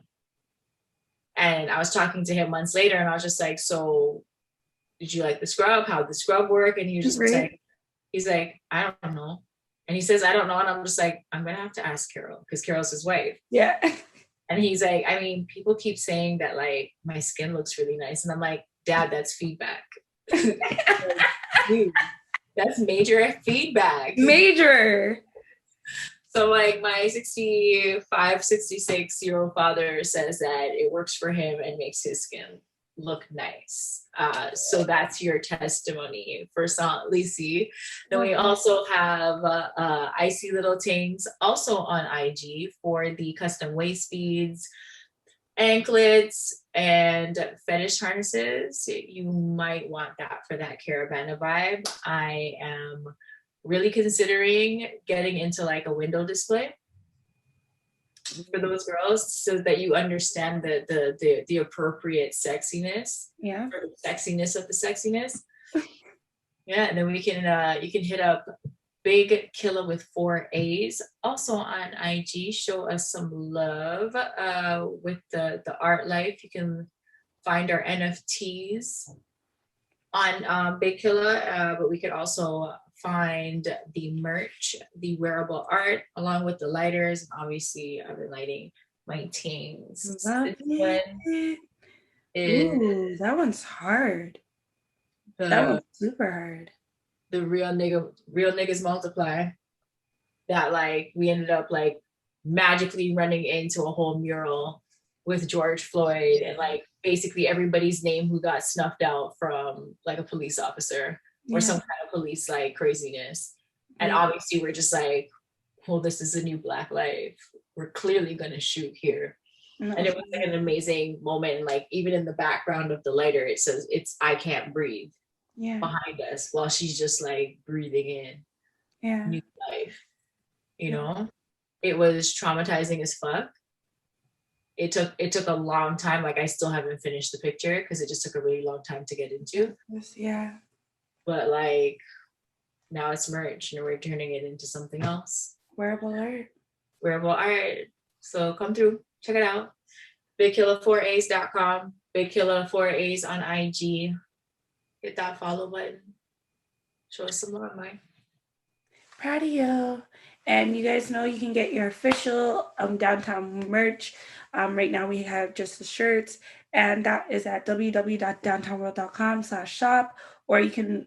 and I was talking to him months later, and I was just like, so did you like the scrub? How'd the scrub work? And he was just like, he's like, I don't know. And he says, I don't know. And I'm just like, I'm going to have to ask Carol, because Carol's his wife. Yeah. And he's like, I mean, people keep saying that like my skin looks really nice. And I'm like, Dad, that's feedback. Dude, that's major feedback. Major. So like my 66-year-old father says that it works for him and makes his skin look nice. So that's your testimony for Saint Lucie. Then we also have Icy Little Tings also on IG for the custom waist beads, anklets, and fetish harnesses. You might want that for that Caravana vibe. I am really considering getting into like a window display for those girls, so that you understand the appropriate sexiness. Yeah. For the sexiness of the sexiness. Yeah, and then we can you can hit up Big Killa with 4 A's also on IG. Show us some love with the art life. You can find our NFTs on Big Killa, but we could also find the merch, the wearable art, along with the lighters. And obviously, I've been lighting my tings. Ooh, that one's hard. That one's super hard. The real niggas multiply. That like we ended up like magically running into a whole mural with George Floyd, and like basically everybody's name who got snuffed out from like a police officer or some kind of police like craziness. And obviously we're just like, well, this is a new Black life. We're clearly gonna shoot here. And it was like an amazing moment. And like even in the background of the lighter, it says it's I can't breathe behind us, while she's just like breathing in new life. You know, it was traumatizing as fuck. It took a long time. Like I still haven't finished the picture because it just took a really long time to get into. Yeah. But like now it's merch and we're turning it into something else. Wearable art. So come through, check it out. BigKilla4As.com. BigKilla4As on IG. Hit that follow button. Show us some love, Mike. Proud of you. And you guys know you can get your official downtown merch. Right now we have just the shirts, and that is at www.downtownworld.com/shop, or you can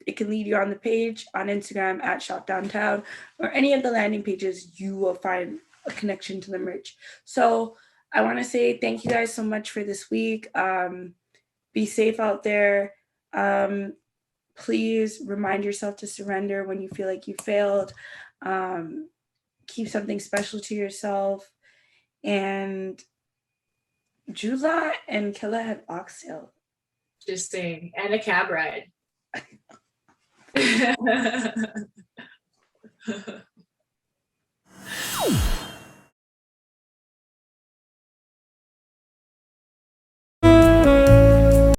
it can lead you on the page on Instagram at shop downtown, or any of the landing pages. You will find a connection to the merch. So I want to say thank you guys so much for this week. Be safe out there. Please remind yourself to surrender when you feel like you failed. Keep something special to yourself. And Jula and Killa had oxtail. Just saying. And a cab ride.